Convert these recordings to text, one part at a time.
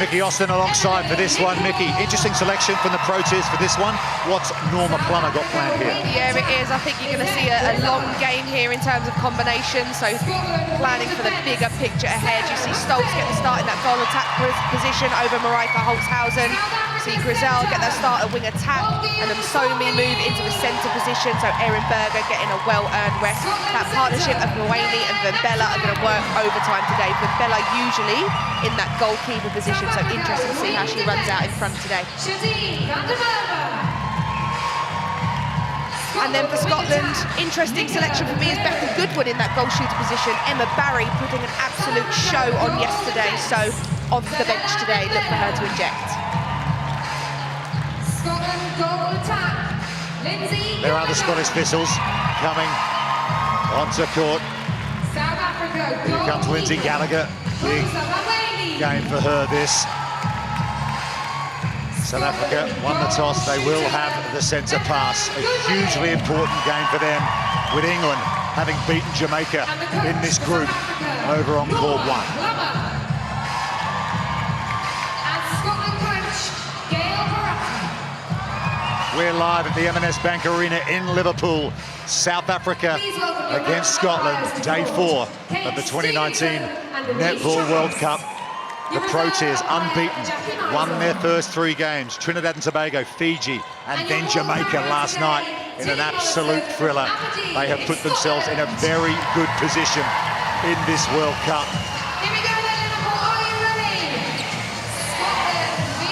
Mickey Austin alongside for this one. Mickey, interesting selection from the Proteas for this one. What's Norma Plummer got planned here? Yeah, it is. I think you're going to see a long game here in terms of combinations. So planning for the bigger picture ahead. You see Stoltz get the start in that goal attack position over Marijke Holzhausen. You see Grizel get that start at wing attack, and then Somi move into the centre position. So Erin Berger getting a well-earned rest. That partnership of Mueni and Vimbella are going to work overtime today. Vimbella usually in that goalkeeper position, so interesting to see how she runs out in front today. And then for Scotland, interesting selection for me is Becca Goodwin in that goal shooter position. Emma Barry putting an absolute show on yesterday, so off the bench today, look for her to inject. Scotland goal attack. There are the Scottish Thistles coming onto court. South Africa. Here comes Lindsay Gallagher. Big game for her this. South Africa won the toss. They will have the centre pass. A hugely important game for them, with England having beaten Jamaica in this group over on court 1. We're live at the M&S Bank Arena in Liverpool. South Africa against Scotland, day 4 of the 2019 Netball World Cup. The Proteas unbeaten, won their first 3 games. Trinidad and Tobago, Fiji, and then Jamaica last night in an absolute thriller. They have put themselves in a very good position in this World Cup. Here we go then, Liverpool, are you ready? Scotland v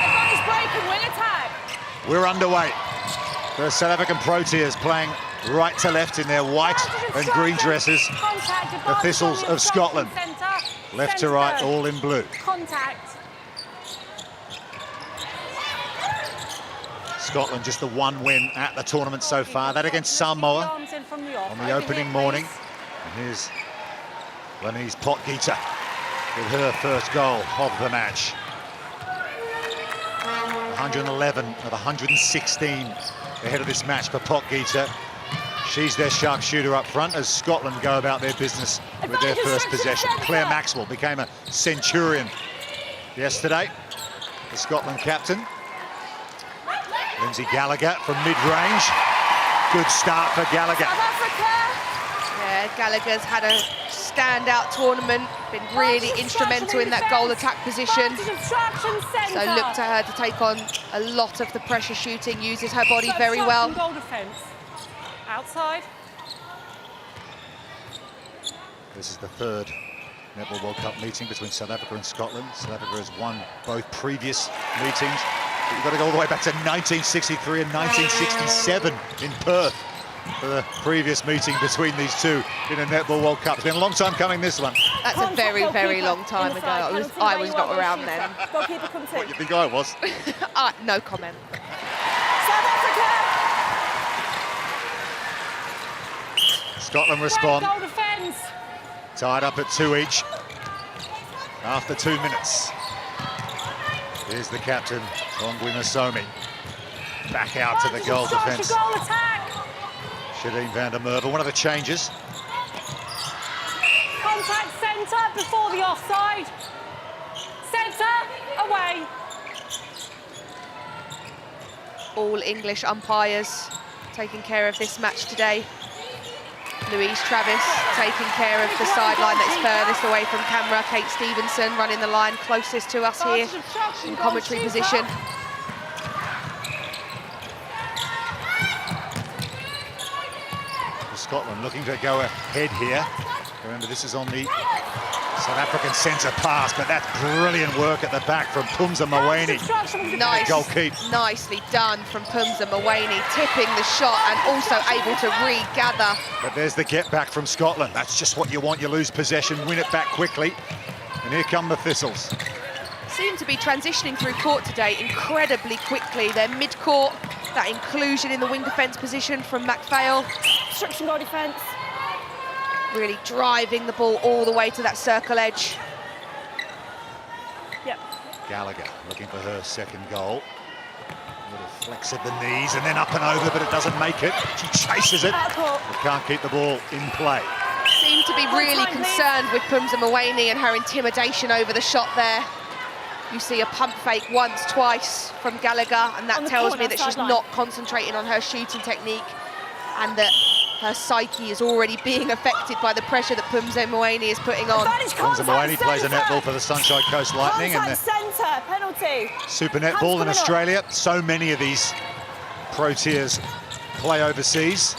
Everybody's breaking, wing attack. We're underway. The South African Proteas playing right to left in their white and green dresses. The Thistles of Scotland, left to right, all in blue. Contact. Scotland just the 1 win at the tournament so far, that against Samoa on the opening morning. And here's Lenise Potgieter with her first goal of the match. 111 of 116 ahead of this match for Potgieter. She's their sharpshooter up front as Scotland go about their business with their first possession. Claire Maxwell became a centurion yesterday, the Scotland captain. Lindsay Gallagher from mid-range. Good start for Gallagher. Yeah, Gallagher's had a standout tournament, been really instrumental in that goal attack position. So look to her to take on a lot of the pressure shooting, uses her body very well. Goal defence. Outside. This is the 3rd Netball World Cup meeting between South Africa and Scotland. South Africa has won both previous meetings. But you've got to go all the way back to 1963 and 1967 in Perth for the previous meeting between these two in a Netball World Cup. It's been a long time coming, this one. That's a very, very long time ago. I was not around then. Goalkeeper comes in. What, you think I was? No comment. South Africa. Scotland respond. Goal defence. Tied up at 2 each after 2 minutes. Here's the captain, Ongwe Masomi. Back out to the goal defence. Goal attack. Shadeen van der Merwe, one of the changes. Contact centre before the offside. Centre, away. All English umpires taking care of this match today. Louise Travis taking care of the sideline that's furthest away from camera. Kate Stevenson running the line closest to us here in commentary position. Scotland looking to go ahead here. Remember, this is on the South African centre pass, but that's brilliant work at the back from Phumza Maweni. Nicely done from Phumza Maweni, tipping the shot and also able to regather. But there's the get back from Scotland. That's just what you want. You lose possession, win it back quickly. And here come the Thistles. Seem to be transitioning through court today incredibly quickly. They're mid-court, that inclusion in the wing defence position from McPhail. Obstruction goal defence. Really driving the ball all the way to that circle edge. Yep. Gallagher looking for her second goal. A little flex of the knees and then up and over, but it doesn't make it. She chases it, but can't keep the ball in play. Seemed to be really concerned with Phumza Mawani and her intimidation over the shot there. You see a pump fake once, twice from Gallagher, and that tells me that she's not concentrating on her shooting technique and that her psyche is already being affected by the pressure that Phumza Mawani is putting on. Phumza Mawani plays a netball for the Sunshine Coast Lightning and the centre, penalty. Super Netball in Australia. So many of these pro tiers play overseas.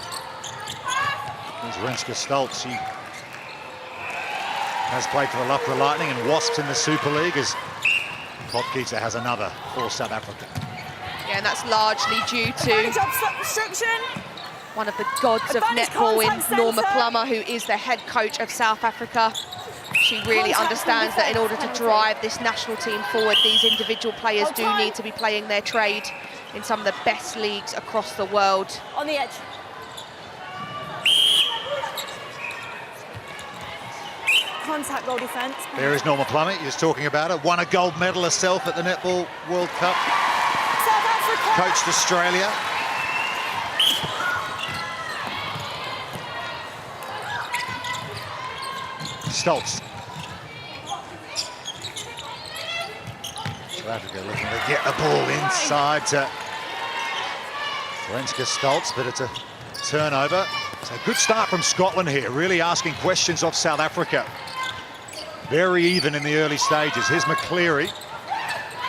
There's Renske Stoltz. She has played for the Loughborough Lightning and Wasps in the Super League, as Potgieter has another for South Africa. Yeah, and that's largely due to one of the gods of netball in Norma Plummer, who is the head coach of South Africa. She really understands that in order to drive this national team forward, these individual players do need to be playing their trade in some of the best leagues across the world. On the edge. Contact goal defence. There is Norma Plummer, he was talking about her. Won a gold medal herself at the Netball World Cup. South Africa. Coached Australia. Stoltz. South Africa looking to get the ball inside to Renske Stoltz, but it's a turnover. It's a good start from Scotland here, really asking questions of South Africa. Very even in the early stages. Here's McCleary.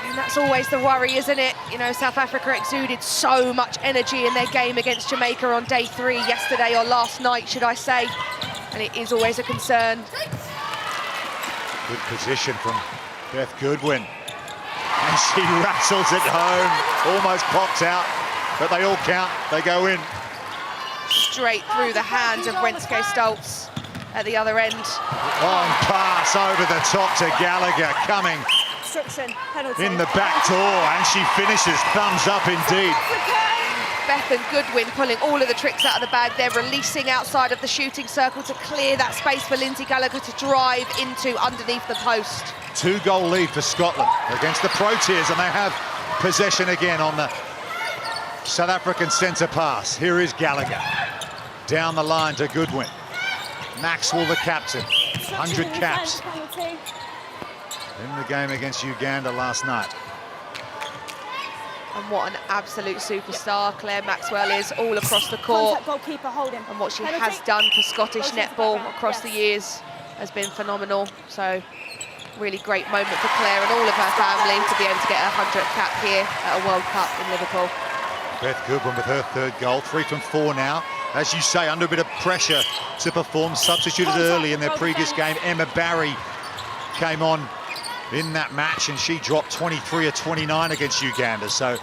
And that's always the worry, isn't it? You know, South Africa exuded so much energy in their game against Jamaica on day 3 yesterday, or last night, should I say. And it is always a concern. Good position from Beth Goodwin. And she rattles it home. Almost popped out, but they all count. They go in. Straight through the hands of Renske Stoltz at the other end. Long pass over the top to Gallagher, coming Penalty. in the back door, and she finishes. Thumbs up indeed. Beth and Goodwin pulling all of the tricks out of the bag. They're releasing outside of the shooting circle to clear that space for Lindsay Gallagher to drive into underneath the post. 2-goal lead for Scotland against the Pro Tiers, and they have possession again on the South African centre pass. Here is Gallagher. Down the line to Goodwin. Maxwell, the captain, 100 caps in the game against Uganda last night. And what an absolute superstar Claire Maxwell is all across the court. And what she has done for Scottish netball across the years has been phenomenal. So really great moment for Claire and all of her family to be able to get a 100th cap here at a World Cup in Liverpool. Beth Goodwin with her 3rd goal, 3 from 4 now. As you say, under a bit of pressure to perform, substituted early in their previous game. Emma Barry came on in that match, and she dropped 23 of 29 against Uganda. So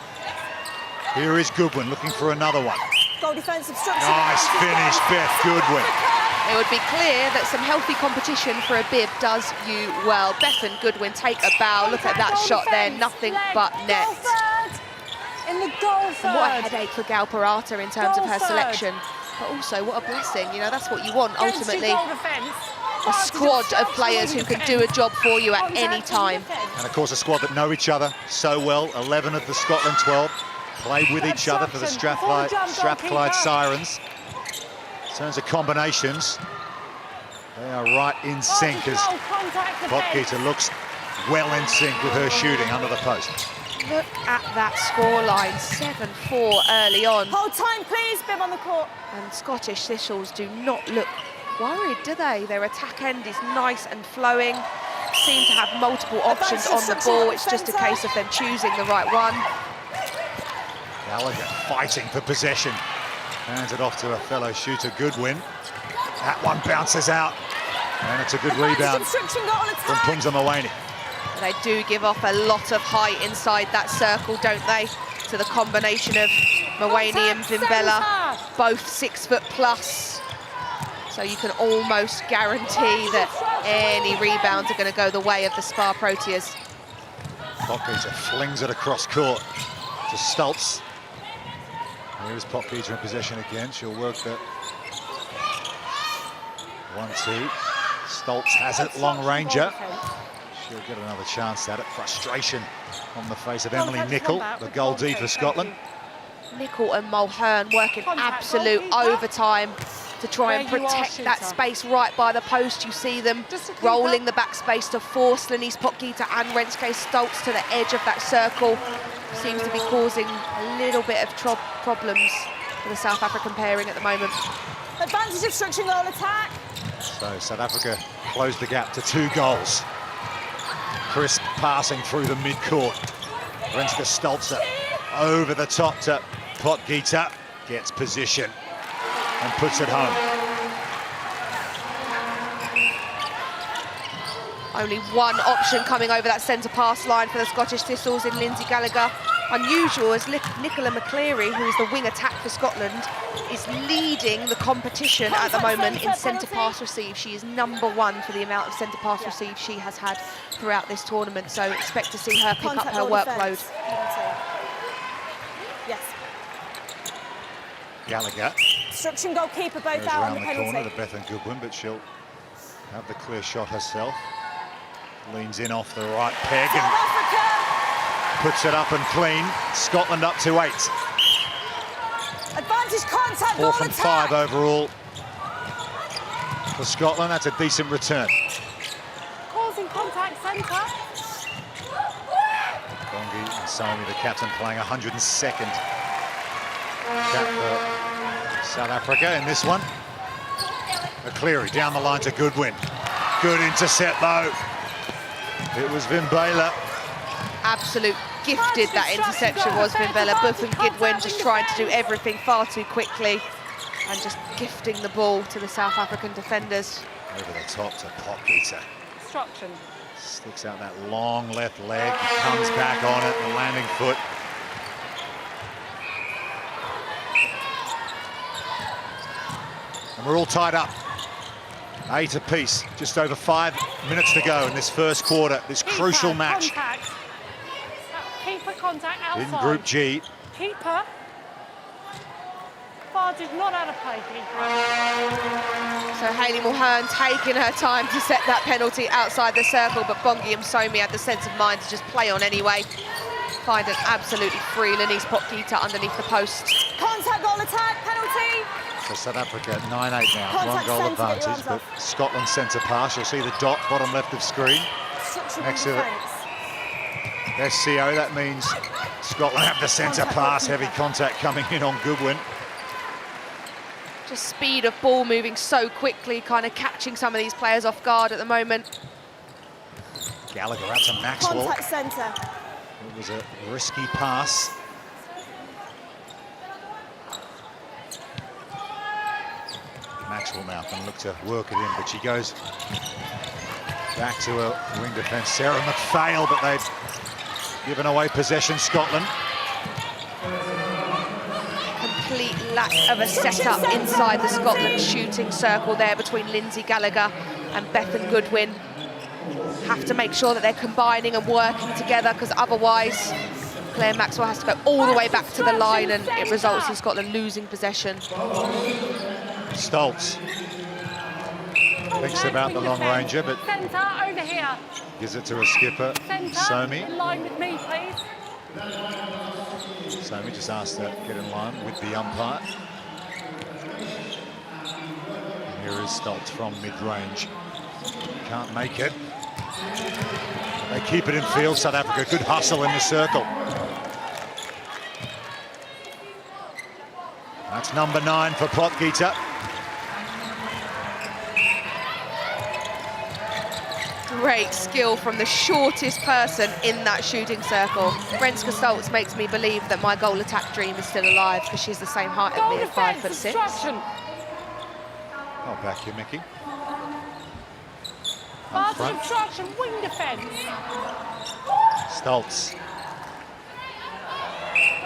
here is Goodwin looking for another one. Nice finish, Beth Goodwin. It would be clear that some healthy competition for a bib does you well. Beth and Goodwin take a bow. Look at that shot there, nothing but net. In the goal third. And what a headache for Gal Parata in terms of her selection. But also, what a blessing. You know, that's what you want, ultimately. A squad of players who can do a job for you at any time. And, of course, a squad that know each other so well. 11 of the Scotland 12 play with each other for the Strathclyde Sirens. In terms of combinations, they are right in sync as Potgieter looks well in sync with her shooting under the post. Look at that scoreline, 7-4 early on. Hold time, please, bib on the court. And Scottish Thistles do not look worried, do they? Their attack end is nice and flowing. Seem to have multiple options on the ball. It's just a case of them choosing the right one. Gallagher fighting for possession. Hands it off to a fellow shooter, Goodwin. That one bounces out. And it's a good rebound from Phumza Mawani. They do give off a lot of height inside that circle, don't they? To the combination of Mawani and Vimbella, both 6 foot plus. So you can almost guarantee that any rebounds are going to go the way of the Spa Proteas. Potgieter flings it across court to Stoltz. Here's Potgieter in possession again. She'll work that 1-2. Stoltz has it, long ranger. She'll get another chance at it. Frustration on the face of Emily Nicol, the goal D for Scotland. Nicol and Mulhern working absolute overtime to to try and protect that space right by the post. You see them rolling the back space to force Lenise Potgieter and Renske Stoltz to the edge of that circle. Seems to be causing a little bit of problems for the South African pairing at the moment. Advantage obstruction goal attack. So South Africa closed the gap to 2 goals. Crisp passing through the mid-court. Renske Stoltz over the top to Potgieter. Gets position and puts it home. Only one option coming over that centre pass line for the Scottish Thistles in Lindsay Gallagher. Unusual as Nicola McCleary, who is the wing attack for Scotland, is leading the competition at the moment in centre pass receive. She is #1 for the amount of centre pass receive she has had throughout this tournament, so expect to see her pick up her workload. Yes. Gallagher Obstruction goalkeeper both goes out on around the the penalty. corner to Bethan Goodwin, but she'll have the clear shot herself. Leans in off the right peg South and Africa. puts it up and clean. Scotland up to 8. Advantage contact 4 goal from attack. 5 overall for Scotland. That's a decent return. Causing contact centre. Bongi and Somi, the captain, playing 102nd cap for South Africa in this one. McCleary down the line to Goodwin. Good intercept though. It was Vimbela. Absolute gifted that interception was Vimbela. Bethan Goodwin just trying to do everything far too quickly and just gifting the ball to the South African defenders. Over the top to Potgieter. Obstruction. Sticks out that long left leg, comes back on it, the landing foot. And we're all tied up. 8 apiece, just over 5 minutes to go in this first quarter, this crucial match. Contact. Keeper contact outside. In Group G. Keeper. Advantage not out of play, keeper. So Hayley Mulhern taking her time to set that penalty outside the circle, but Bongi and Somi had the sense of mind to just play on anyway. Find an absolutely free Lenise Potgieter underneath the post. Contact goal attack, penalty. So South Africa at 9-8 now, Contact 1 goal centre, get your advantage, arms but off. Scotland centre pass. You'll see the dot, bottom left of screen. Obstruction Next to defence. SCO, that means Scotland have the centre Contact pass, goalkeeper. heavy contact coming in on Goodwin. Just speed of ball moving so quickly, kind of catching some of these players off guard at the moment. Gallagher out to Maxwell. Contact centre. It was a risky pass. Maxwell now can look to work it in, but she goes back to a wing defence. Sarah McPhail, but they've given away possession, Scotland. Complete lack of a setup inside the Scotland shooting circle there between Lindsay Gallagher and Bethan Goodwin. Have to make sure that they're combining and working together, because otherwise Claire Maxwell has to go all the way back to the line and it results in Scotland losing possession. Stoltz thinks about the long ranger, but Centre over here. gives it to a skipper, Centre. Somi. In line with me, please. Somi just asked to get in line with the umpire. And here is Stoltz from mid-range. Can't make it. They keep it in field, South Africa. Good hustle in the circle. That's number 9 for Potgieter. Great skill from the shortest person in that shooting circle. Renske Stoltz makes me believe that my goal attack dream is still alive, because she's the same height as me at 5'6". Oh, back here, Mickey. Pass Up front, obstruction, wing defence. Stoltz.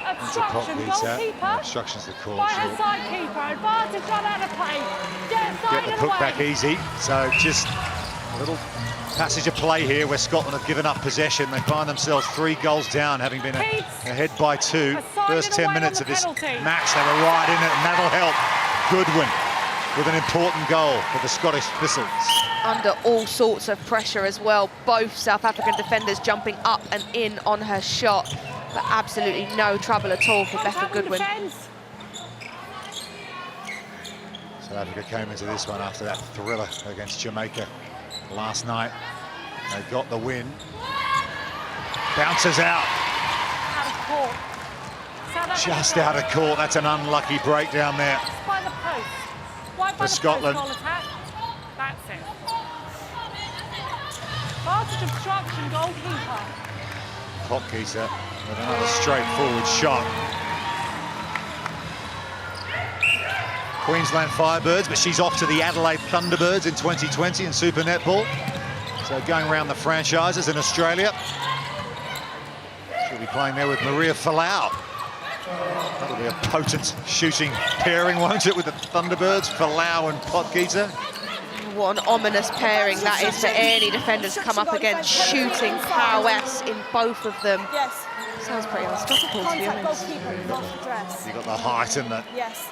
Obstruction, goalkeeper. Obstruction's the call. By her She'll side keeper, advantage not out of play. Get get the and put away. back easy. So just a little passage of play here where Scotland have given up possession. They find themselves 3 goals down, having been ahead by 2. First 10 minutes of this match, they were right in it, and that'll help. Goodwin with an important goal for the Scottish Thistles. Under all sorts of pressure as well. Both South African defenders jumping up and in on her shot, but absolutely no trouble at all for Bethan Goodwin. So South Africa came into this one after that thriller against Jamaica last night. They got the win. Bounces out. Out of court. Just out of court. That's an unlucky breakdown there. By the post. Wide by For Scotland. The post, goal attack. That's it. Advantage obstruction, goalkeeper. Potgieter with another straightforward shot. Queensland Firebirds, but she's off to the Adelaide Thunderbirds in 2020 in Super Netball. So going around the franchises in Australia. She'll be playing there with Maria Folau. That'll be a potent shooting pairing, won't it, with the Thunderbirds, Folau and Potgieter. What an ominous pairing that is for any defenders to come up against, shooting prowess in both of them. Yes. Sounds pretty unstoppable, to be honest. You got the height and the Yes.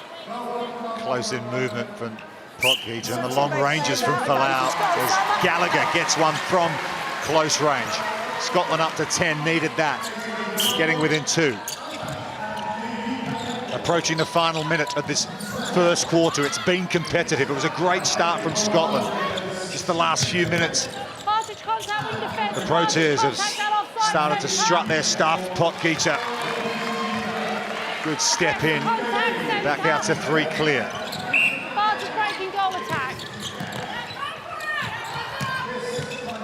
close-in movement from Potgieter and the long ranges from Folau as Gallagher gets one from close range. Scotland up to 10, needed that. Getting within 2. Approaching the final minute of this first quarter. It's been competitive. It was a great start from Scotland. Just the last few minutes. The Proteas have started to strut their stuff. Potgieter. Good step in. Back out to 3 clear. Breaking goal attack.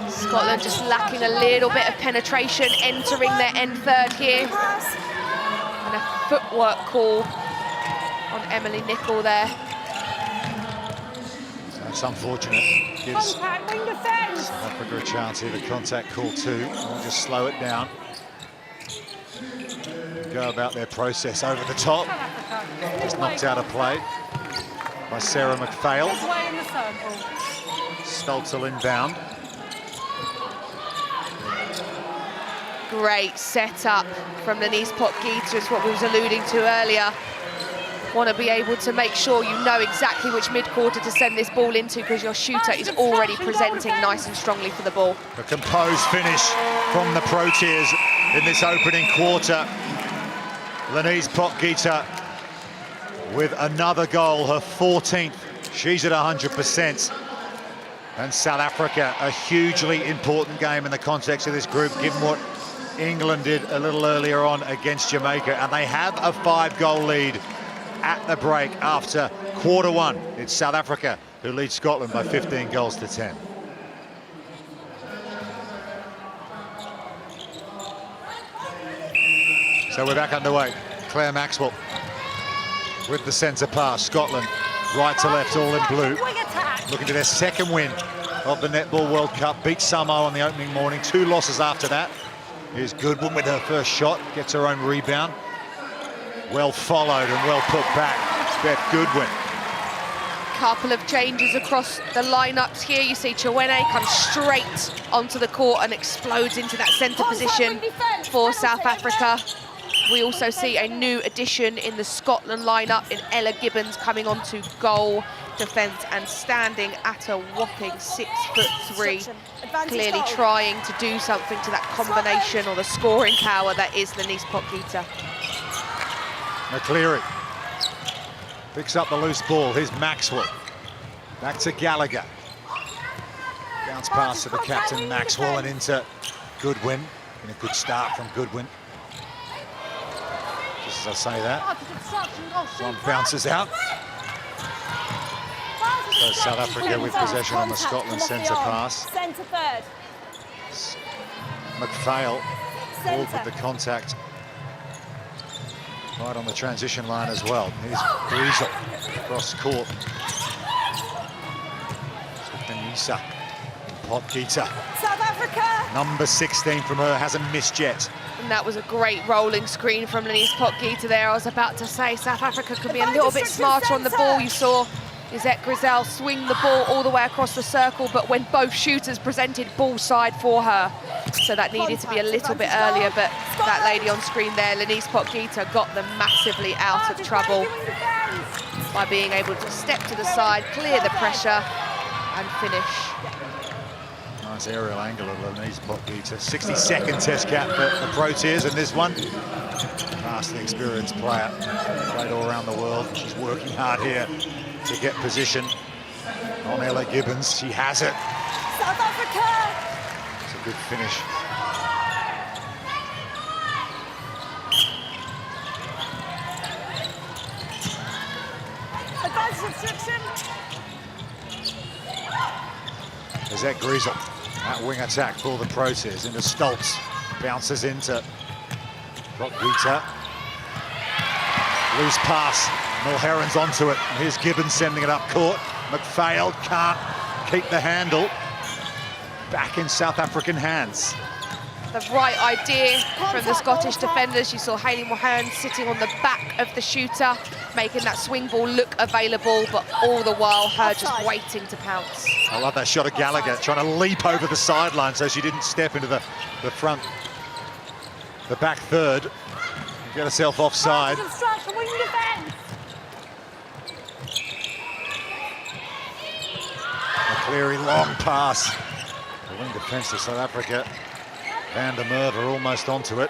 Scotland just lacking a little bit of penetration, entering their end third here. And a footwork call on Emily Nicol there. So that's unfortunate. Gives Contact, wing defence. South Africa a chance here. The contact call too. We'll just slow it down. Go about their process over the top. Just knocked out of play by Sarah McPhail. Midway in the circle. Stolzel inbound. Great setup from Denise Potgieter, is what we was alluding to earlier. Want to be able to make sure you know exactly which mid-quarter to send this ball into, because your shooter is already presenting nice and strongly for the ball. A composed finish from the Proteas in this opening quarter. Denise Potgieter with another goal, her 14th. She's at 100%. And South Africa, a hugely important game in the context of this group, given what England did a little earlier on against Jamaica. And they have a 5-goal lead at the break after quarter 1. It's South Africa who leads Scotland by 15 goals to 10. So we're back underway. Claire Maxwell with the centre pass. Scotland right to left, all in blue. Looking to their second win of the Netball World Cup. Beat Samoa on the opening morning. 2 losses after that. Here's Goodwin with her first shot. Gets her own rebound. Well followed and well put back. Beth Goodwin. Couple of changes across the lineups here. You see Chiwene comes straight onto the court and explodes into that centre position for South Africa. We also see a new addition in the Scotland lineup in Ella Gibbons coming onto goal defence and standing at a whopping 6'3", clearly trying to do something to that combination or the scoring power that is Denise Potgieter. McCleary picks up the loose ball. Here's Maxwell. Back to Gallagher. Bounce pass to the captain Maxwell and into Goodwin. And a good start from Goodwin. Just as I say that, one bounces out. So South Africa with possession on the Scotland centre pass. Centre third. McPhail pulled with the contact right on the transition line as well. Here's Breezel across court. Benisa, Potgieter. South Africa. Number 16 from her, hasn't missed yet. And that was a great rolling screen from Denise Potgieter there. I was about to say South Africa could be a little bit smarter on the ball. You saw Lisette Grizel swing the ball all the way across the circle, but when both shooters presented ball side for her. So that needed to be a little bit earlier, but that lady on screen there, Denise Potgieter, got them massively out of trouble by being able to step to the side, clear the pressure and finish. Nice aerial angle of Denise Potgieter. 62nd test cap for the Proteas in this one. Vastly experienced player, played all around the world. She's working hard here to get position on Ella Gibbons. She has it. South Africa. It's a good finish. Advantage obstruction. There's that Griesel. That wing attack for the Proteas into Stoltz. Bounces into Gita. Loose pass. Mulheron's onto it. Here's Gibbons sending it up court. McPhail can't keep the handle. Back in South African hands. The right idea from the Scottish defenders. You saw Hayley Mulheron sitting on the back of the shooter, making that swing ball look available, but all the while her just waiting to pounce. I love that shot of Gallagher trying to leap over the sideline so she didn't step into the front, the back third. Get herself offside. McCleary, long pass. The wing defence to South Africa. Van der Merwe almost onto it.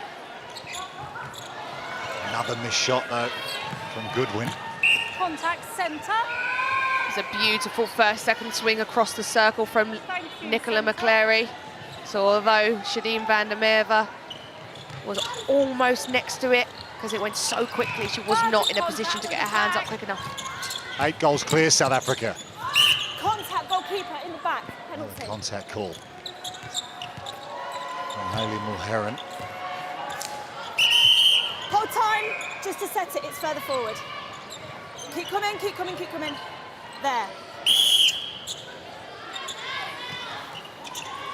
Another missed shot though from Goodwin. Contact centre. It's a beautiful first-second swing across the circle from Nicola McCleary. So although Shadeen Van der Merwe was almost next to it, because it went so quickly, she was not in a position to get her hands up quick enough. 8 goals clear, South Africa. Contact goalkeeper in the back. Another Penalty. contact call. From Hayley Mulheron. Hold time, just to set it, it's further forward. Keep coming, keep coming, keep coming. There.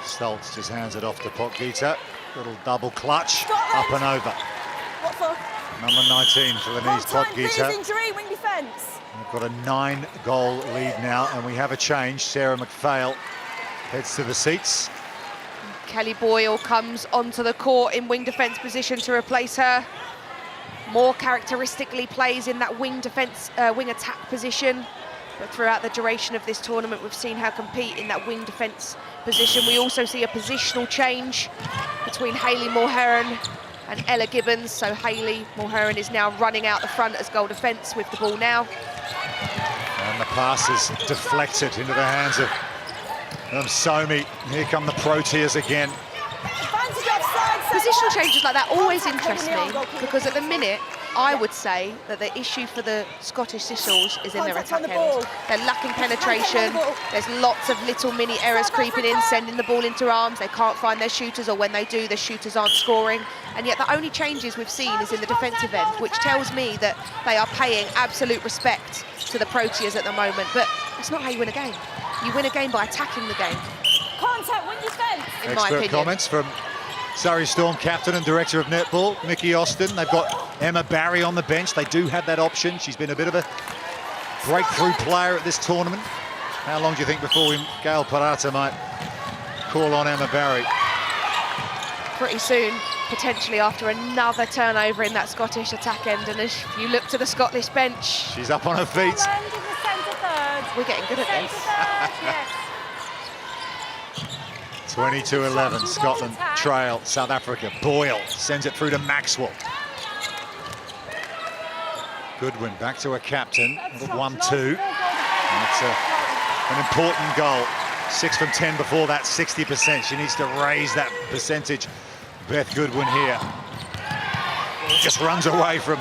Stoltz just hands it off to Potgieter. Little double clutch, Scotland. up and over. What for? Number 19 for the knees, Hold time, Potgieter. freeze injury, wing defence. We've got a 9-goal lead now, and we have a change. Sarah McPhail heads to the seats. Kelly Boyle comes onto the court in wing defence position to replace her. More characteristically plays in that wing defence, wing attack position. But throughout the duration of this tournament, we've seen her compete in that wing defence position. We also see a positional change between Hayley Mulheron and Ella Gibbons. So Hayley Mulheron is now running out the front as goal defence with the ball now. And the pass is deflected into the hands of Somi. Here come the Proteas again. Advantage offside. Positional changes like that always interest me, because at the minute, I would say that the issue for the Scottish Thistles is in their attack end. They're lacking penetration. There's lots of little mini errors creeping in, sending the ball into arms. They can't find their shooters, or when they do, the shooters aren't scoring. And yet the only changes we've seen is in the defensive end, which tells me that they are paying absolute respect to the Proteas at the moment. But it's not how you win a game. You win a game by attacking the game. Contact, wing defence. In my opinion. Comments from Surrey Storm captain and director of netball, Mickey Austin. They've got Emma Barry on the bench. They do have that option. She's been a bit of a breakthrough player at this tournament. How long do you think before Gail Parata might call on Emma Barry? Pretty soon, potentially after another turnover in that Scottish attack end. And as you look to the Scottish bench, She's up on her feet. Scotland in the centre third. we're getting good at Centre this. third, yes. 22-11, Scotland trail South Africa. Boyle sends it through to Maxwell. Goodwin back to her captain, 1-2. That's an important goal. 6 from 10 before that, 60%. She needs to raise that percentage. Beth Goodwin here. Just runs away from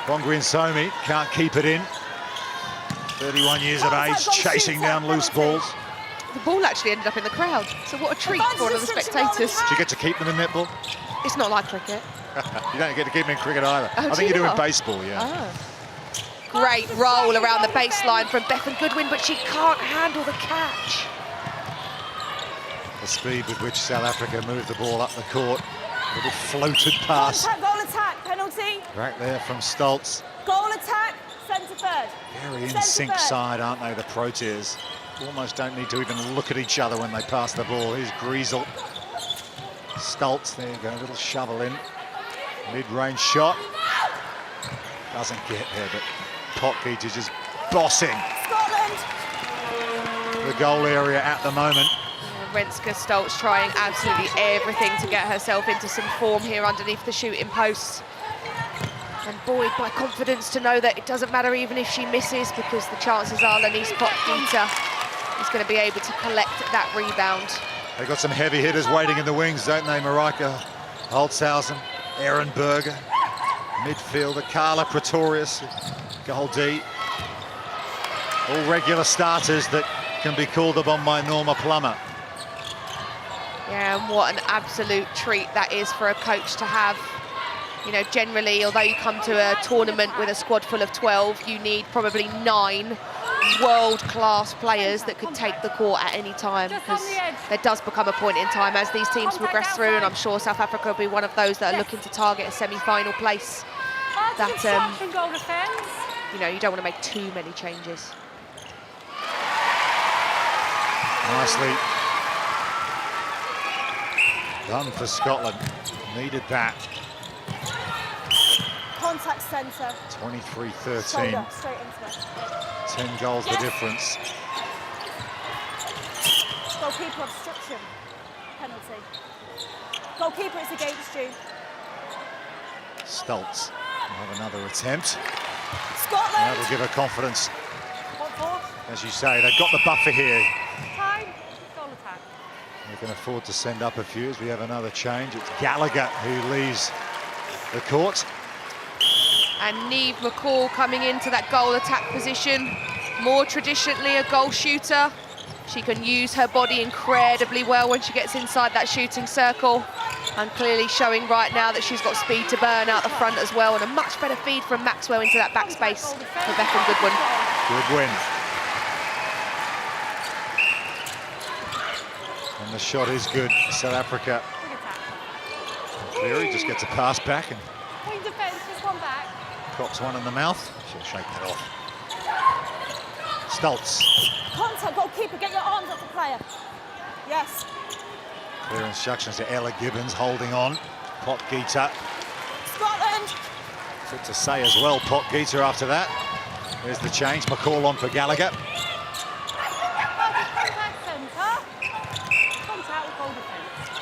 Bongri Somi, can't keep it in. 31 years of age, chasing down loose balls. The ball actually ended up in the crowd, so what a treat for one of the spectators. Do you get to keep them in netball? It's not like cricket. You don't get to keep them in cricket either. Oh, I think you do in baseball, yeah. Oh. Great roll around the baseline from Bethan Goodwin, but she can't handle the catch. The speed with which South Africa moved the ball up the court. A little floated pass. Contact, goal attack, penalty. Right there from Stoltz. Goal attack, centre third. Very in Centre sync third. side, aren't they, the Proteas? Almost don't need to even look at each other when they pass the ball. Here's Griesel. Stoltz, there you go, a little shovel in. Mid-range shot. Doesn't get there, but Potgieter just bossing Scotland. the goal area at the moment. Renska Stoltz trying absolutely everything to get herself into some form here underneath the shooting posts. And buoyed by confidence to know that it doesn't matter even if she misses, because the chances are Lenise Potgieter is going to be able to collect that rebound. They've got some heavy hitters waiting in the wings, don't they? Marika Holzhausen, Erin Berger, midfielder Carla Pretorius, goal D. All regular starters that can be called upon by Norma Plummer. Yeah, and what an absolute treat that is for a coach to have. You know, generally, although you come to a tournament with a squad full of 12, you need probably 9 world-class players that could take the court at any time, because there does become a point in time as these teams progress through, and I'm sure South Africa will be one of those that are looking to target a semi-final place, that, you know, you don't want to make too many changes. Nicely done for Scotland. Needed that. Contact centre. 23-13. Shoulder, straight into it. 10 goals the difference. Goalkeeper obstruction. Penalty. Goalkeeper, it's against you. Stoltz will have another attempt. Scotland! That will give her confidence. What for? As you say, they've got the buffer here. Time. Goal attack. They can afford to send up a few as we have another change. It's Gallagher who leaves the court. And Niamh McCall coming into that goal attack position. More traditionally a goal shooter. She can use her body incredibly well when she gets inside that shooting circle. And clearly showing right now that she's got speed to burn out the front as well. And a much better feed from Maxwell into that backspace for Bethan Goodwin. Goodwin. And the shot is good for South Africa. Cleary just gets a pass back and Point defence, just one back. cops one in the mouth. She'll shake that off. Stoltz. Contact, goalkeeper, get your arms off the player. Yes. Clear instructions to Ella Gibbons, holding on. Potgieter. Scotland! Fit to say as well, Potgieter after that. There's the change. McCall on for Gallagher. Contact centre. Contact with goal defence.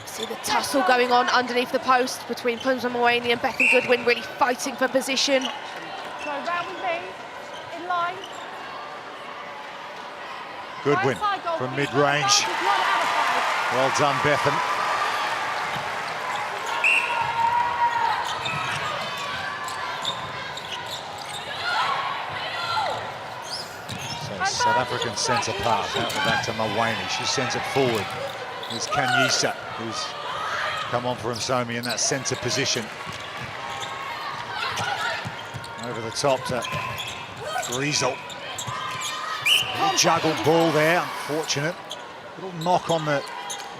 See the tussle going on underneath the post between Phumzile Mawene and Bethan Goodwin, really fighting for position. Go round with me. In line. Goodwin from mid-range. Well done, Bethan. So South African centre pass out the back to Mawene. She sends it forward. There's Kanyisa, who's come on for Msomi in that centre position. Over the top to Griesel. Juggled ball there, unfortunate. Little knock on the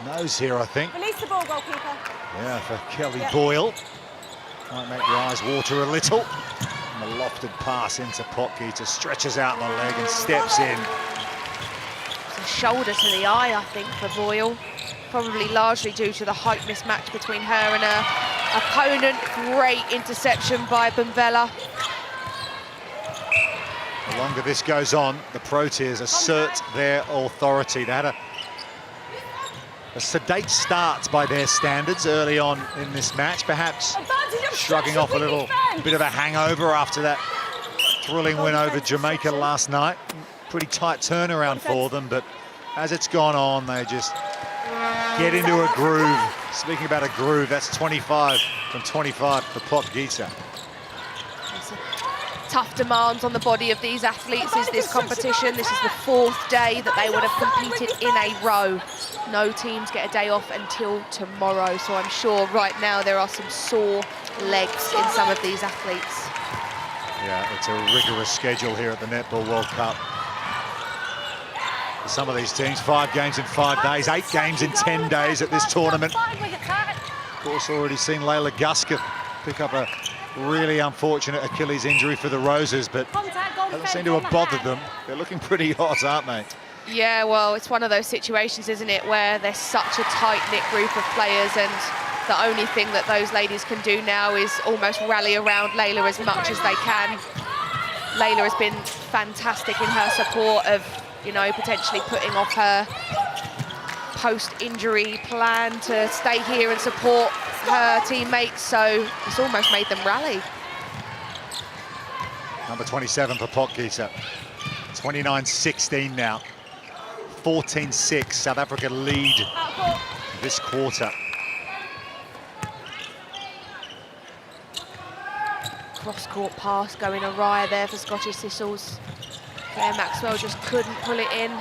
nose here, I think. Release the ball, goalkeeper. Yeah, for Kelly Boyle. Might make your eyes water a little. And the lofted pass into Potgieter, stretches out the leg and steps in. It's a shoulder to the eye, I think, for Boyle. Probably largely due to the height mismatch between her and her opponent. Great interception by Bumvela. The longer this goes on, the Proteas assert their authority. They had a sedate start by their standards early on in this match, perhaps shrugging off a little bit of a hangover after that thrilling win over Jamaica last night. Pretty tight turnaround for them, but as it's gone on, they just get into a groove. Speaking about a groove, that's 25 from 25 for Potgieter. Tough demands on the body of these athletes is this competition. This is the 4th day that they would have competed in a row. No teams get a day off until tomorrow, so I'm sure right now there are some sore legs in some of these athletes. Yeah, it's a rigorous schedule here at the Netball World Cup. For some of these teams, 5 games in 5 days, 8 games in 10 days at this tournament. Of course, already seen Layla Guska pick up a really unfortunate Achilles injury for the Roses, but doesn't seem to have bothered them. They're looking pretty hot, aren't they? Yeah, well, it's one of those situations, isn't it, where there's such a tight-knit group of players, and the only thing that those ladies can do now is almost rally around Layla as much as they can. Layla has been fantastic in her support of, you know, potentially putting off her post-injury plan to stay here and support her teammates, so it's almost made them rally. Number 27 for Potgieter. 29-16 now. 14-6. South Africa lead this quarter. Cross-court pass going awry there for Scottish Thistles. Claire Maxwell just couldn't pull it in.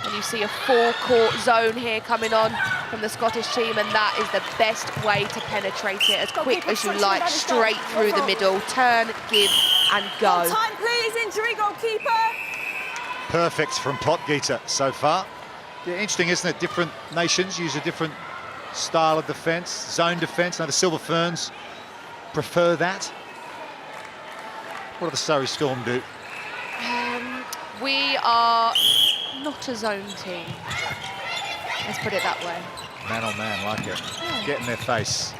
And you see a full-court zone here coming on from the Scottish team, and that is the best way to penetrate it as quick as you like, straight through the middle. Turn, give, and go. Time, please, injury goalkeeper. Perfect from Potgieter so far. Yeah, interesting, isn't it? Different nations use a different style of defence, zone defence. Now the Silver Ferns prefer that. What do the Surrey Storm do? We are not a zone team. Let's put it that way. Man on man, like it. Yeah. Get in their face,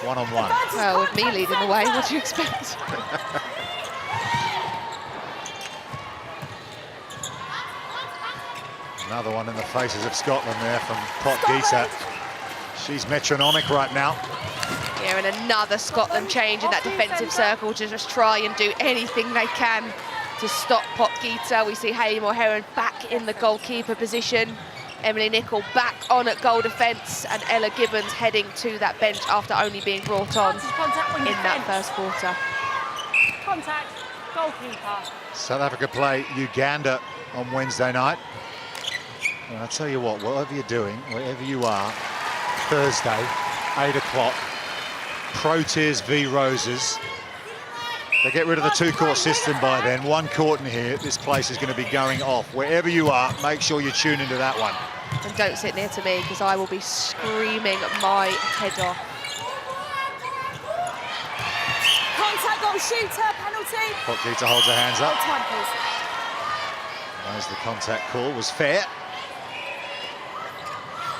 one-on-one. Well, with me leading the way, what do you expect? Another one in the faces of Scotland there from Potgieter. She's metronomic right now. Yeah, and another Scotland change in that defensive circle to just try and do anything they can to stop Potgieter. We see Hayley Moore-Heron back in the goalkeeper position. Emily Nicol back on at goal defence, and Ella Gibbons heading to that bench after only being brought on in that first quarter. Contact, goalkeeper. South Africa play Uganda on Wednesday night. And I'll tell you what, whatever you're doing, wherever you are, Thursday, 8 o'clock, Proteas v Roses. They get rid of the two-court system by then. One court in here, this place is going to be going off. Wherever you are, make sure you tune into that one. And don't sit near to me, because I will be screaming my head off. Contact, goal shooter, penalty. Potgieter holds her hands up. Time, please. As the contact call was fair.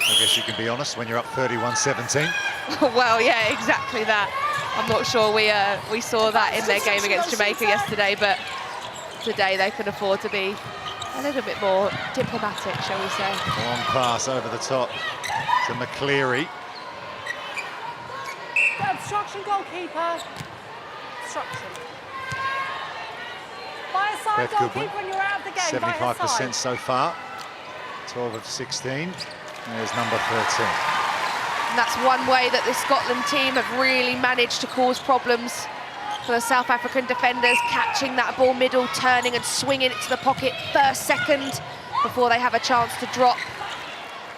I guess you can be honest when you're up 31-17. Well, yeah, exactly that. I'm not sure we saw that in their game against Jamaica yesterday, but today they can afford to be a little bit more diplomatic, shall we say. Long pass over the top to McCleary. Obstruction, goalkeeper. Obstruction. By a side, Beth Goodwin, goalkeeper, when you're out of the game. 75% so far. 12 of 16. There's number 13. And that's one way that the Scotland team have really managed to cause problems for the South African defenders, catching that ball middle, turning and swinging it to the pocket first, second, before they have a chance to drop.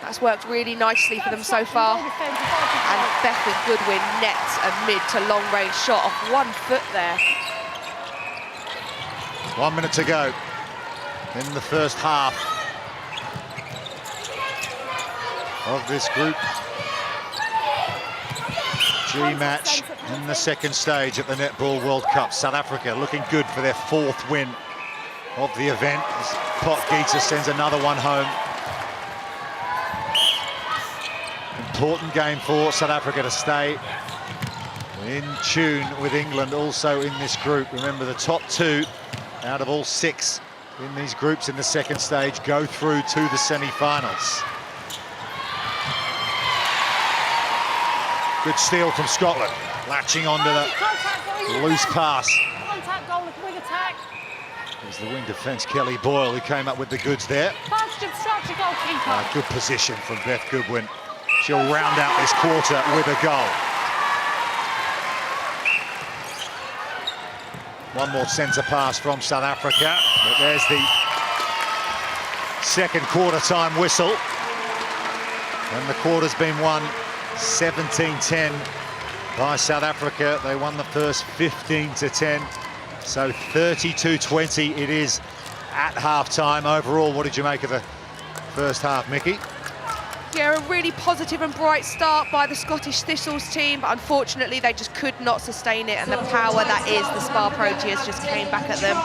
That's worked really nicely for them so far. And Bethan Goodwin nets a mid to long range shot off 1 foot there. 1 minute to go in the first half of this Group G match in the second stage at the Netball World Cup. South Africa looking good for their 4th win of the event. As Potgieter sends another one home. Important game for South Africa to stay in tune with England also in this group. Remember, the top 2 out of all 6 in these groups in the second stage go through to the semi-finals. Good steal from Scotland, latching onto the loose pass. Contact, goal, wing attack. There's the wing defence, Kelly Boyle, who came up with the goods there. Fast obstruction, goalkeeper. Good position from Beth Goodwin. She'll round out this quarter with a goal. One more centre pass from South Africa, but there's the second quarter time whistle. And the quarter's been won 17-10 by South Africa. They won the first 15-10, so 32-20 it is at half-time. Overall, what did you make of the first half, Mickey? Yeah, a really positive and bright start by the Scottish Thistles team, but unfortunately they just could not sustain it, and the power that is the Spar Proteas just came back at them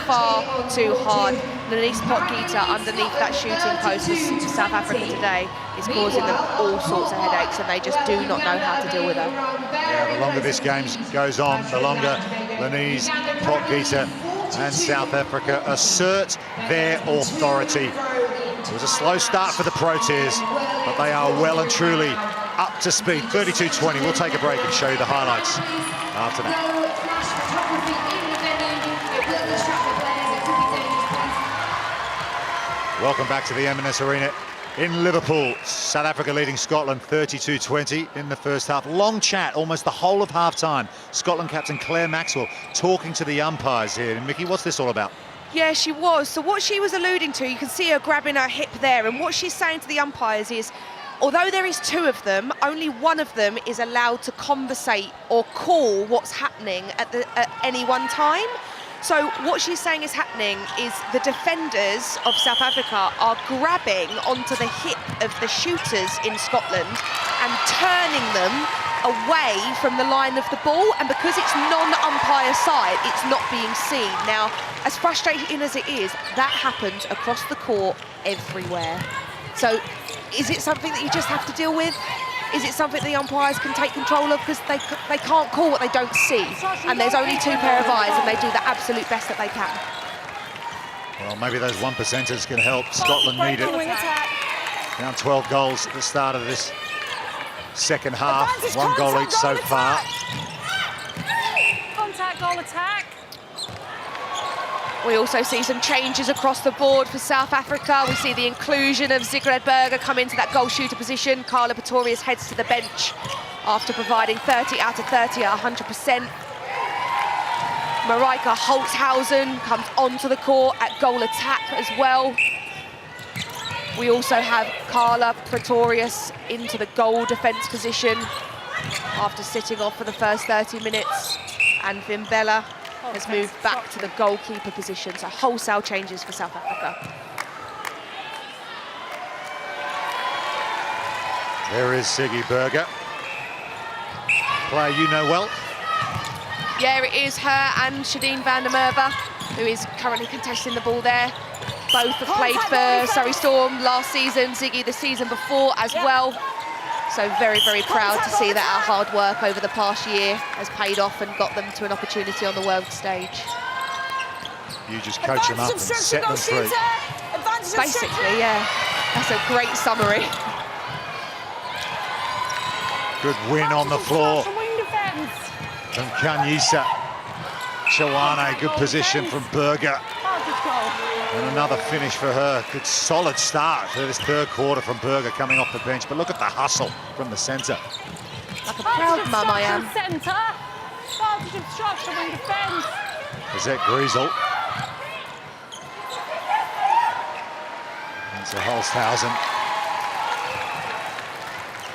far too hard. Denise Potgieter underneath that shooting post for South Africa today is causing them all sorts of headaches, and they just do not know how to deal with her. Yeah, the longer this game goes on, the longer Denise Potgieter and South Africa assert their authority It was a slow start for the Proteas, but they are well and truly up to speed. 32-20. We'll take a break and show you the highlights after that. Welcome back to the M&S Arena in Liverpool. South Africa leading Scotland 32-20 in the first half. Long chat, almost the whole of half-time. Scotland captain Claire Maxwell talking to the umpires here. And Mickey, what's this all about? Yeah, she was. So what she was alluding to, you can see her grabbing her hip there, and what she's saying to the umpires is, although there is two of them, only one of them is allowed to conversate or call what's happening at any one time. So what she's saying is happening is the defenders of South Africa are grabbing onto the hip of the shooters in Scotland and turning them away from the line of the ball, and because it's non-umpire side, it's not being seen. Now, as frustrating as it is, that happens across the court everywhere. So is it something that you just have to deal with? Is it something the umpires can take control of? Because they can't call what they don't see. And there's only two pair of eyes, and they do the absolute best that they can. Well, maybe those 1%ers can help. Scotland need it. Down 12 goals at the start of this second half. One goal each so far. Contact, goal attack. We also see some changes across the board for South Africa. We see the inclusion of Sigrid Berger come into that goal shooter position. Carla Pretorius heads to the bench after providing 30 out of 30 at 100%. Marika Holzhausen comes onto the court at goal attack as well. We also have Carla Pretorius into the goal defence position after sitting off for the first 30 minutes. And Vimbela has moved back to the goalkeeper position, so wholesale changes for South Africa. There is Siggy Berger. Player you know well. Yeah, it is her and Shadeen van der Merwe, who is currently contesting the ball there. Both have played for Surrey Storm last season, Ziggy the season before as well. So very, very proud to see that our hard work over the past year has paid off and got them to an opportunity on the world stage. You just coach them up and set them free. Basically, yeah. That's a great summary. Good win on the floor from Kanyisa. Chawane, good position from Berger. And another finish for her. Good solid start for this third quarter from Berger coming off the bench. But look at the hustle from the centre. Like a proud mum I am. Centre. Advantage obstruction in defence. Lizette Griesel. Into Holzhausen.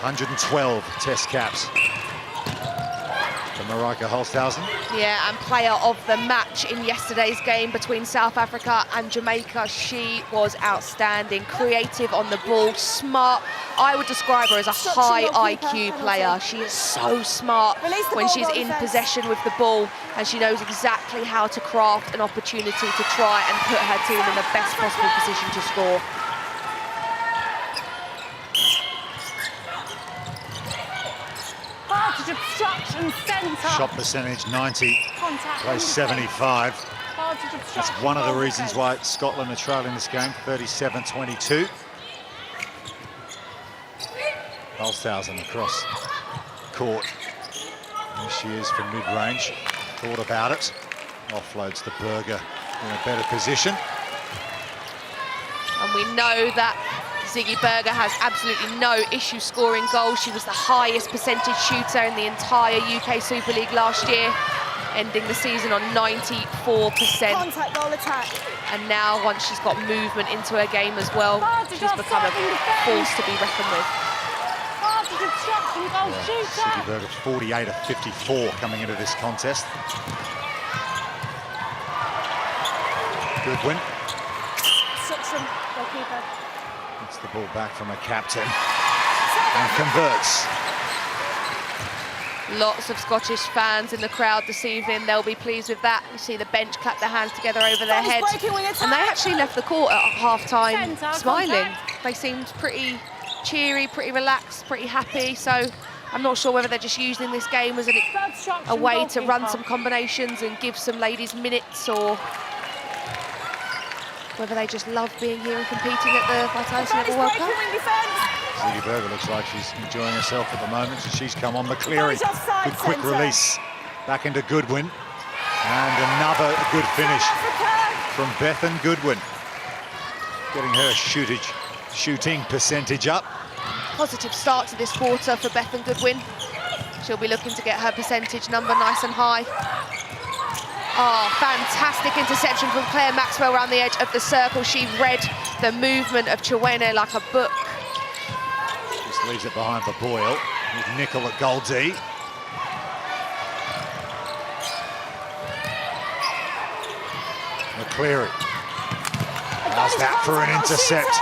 112 test caps for Marika Holzhausen. Yeah, and player of the match in yesterday's game between South Africa and Jamaica. She was outstanding, creative on the ball, smart. I would describe her as a high IQ player. She is so smart when she's in possession with the ball, and she knows exactly how to craft an opportunity to try and put her team in the best possible position to score. Obstruction centre. Shot percentage 90, play 75. That's one of the reasons why Scotland are trailing this game, 37-22. Holzhausen across court. There she is from mid-range. Thought about it. Offloads to Berger in a better position. And we know that Ziggy Berger has absolutely no issue scoring goals. She was the highest percentage shooter in the entire UK Super League last year, ending the season on 94%. Contact, goal attack. And now, once she's got movement into her game as well, she's become a force to be reckoned with. Ziggy Berger 48 of 54 coming into this contest. Good win. Suction, goalkeeper. Gets the ball back from a captain and converts. Lots of Scottish fans in the crowd this evening. They'll be pleased with that. You see the bench clap their hands together over their heads. And they actually left the court at half-time smiling. They seemed pretty cheery, pretty relaxed, pretty happy. So I'm not sure whether they're just using this game as a way to run some combinations and give some ladies minutes, or whether they just love being here and competing at the Vitality Level World Cup. Ziggy Berger looks like she's enjoying herself at the moment, so she's come on. McCleary, good quick release back into Goodwin, and another good finish from Bethan Goodwin, getting her shooting percentage up. Positive start to this quarter for Bethan Goodwin. She'll be looking to get her percentage number nice and high. Oh, fantastic interception from Claire Maxwell around the edge of the circle. She read the movement of Chiwene like a book. Just leaves it behind for Boyle, with Nicol at goal D. McCleary. How's that for an intercept?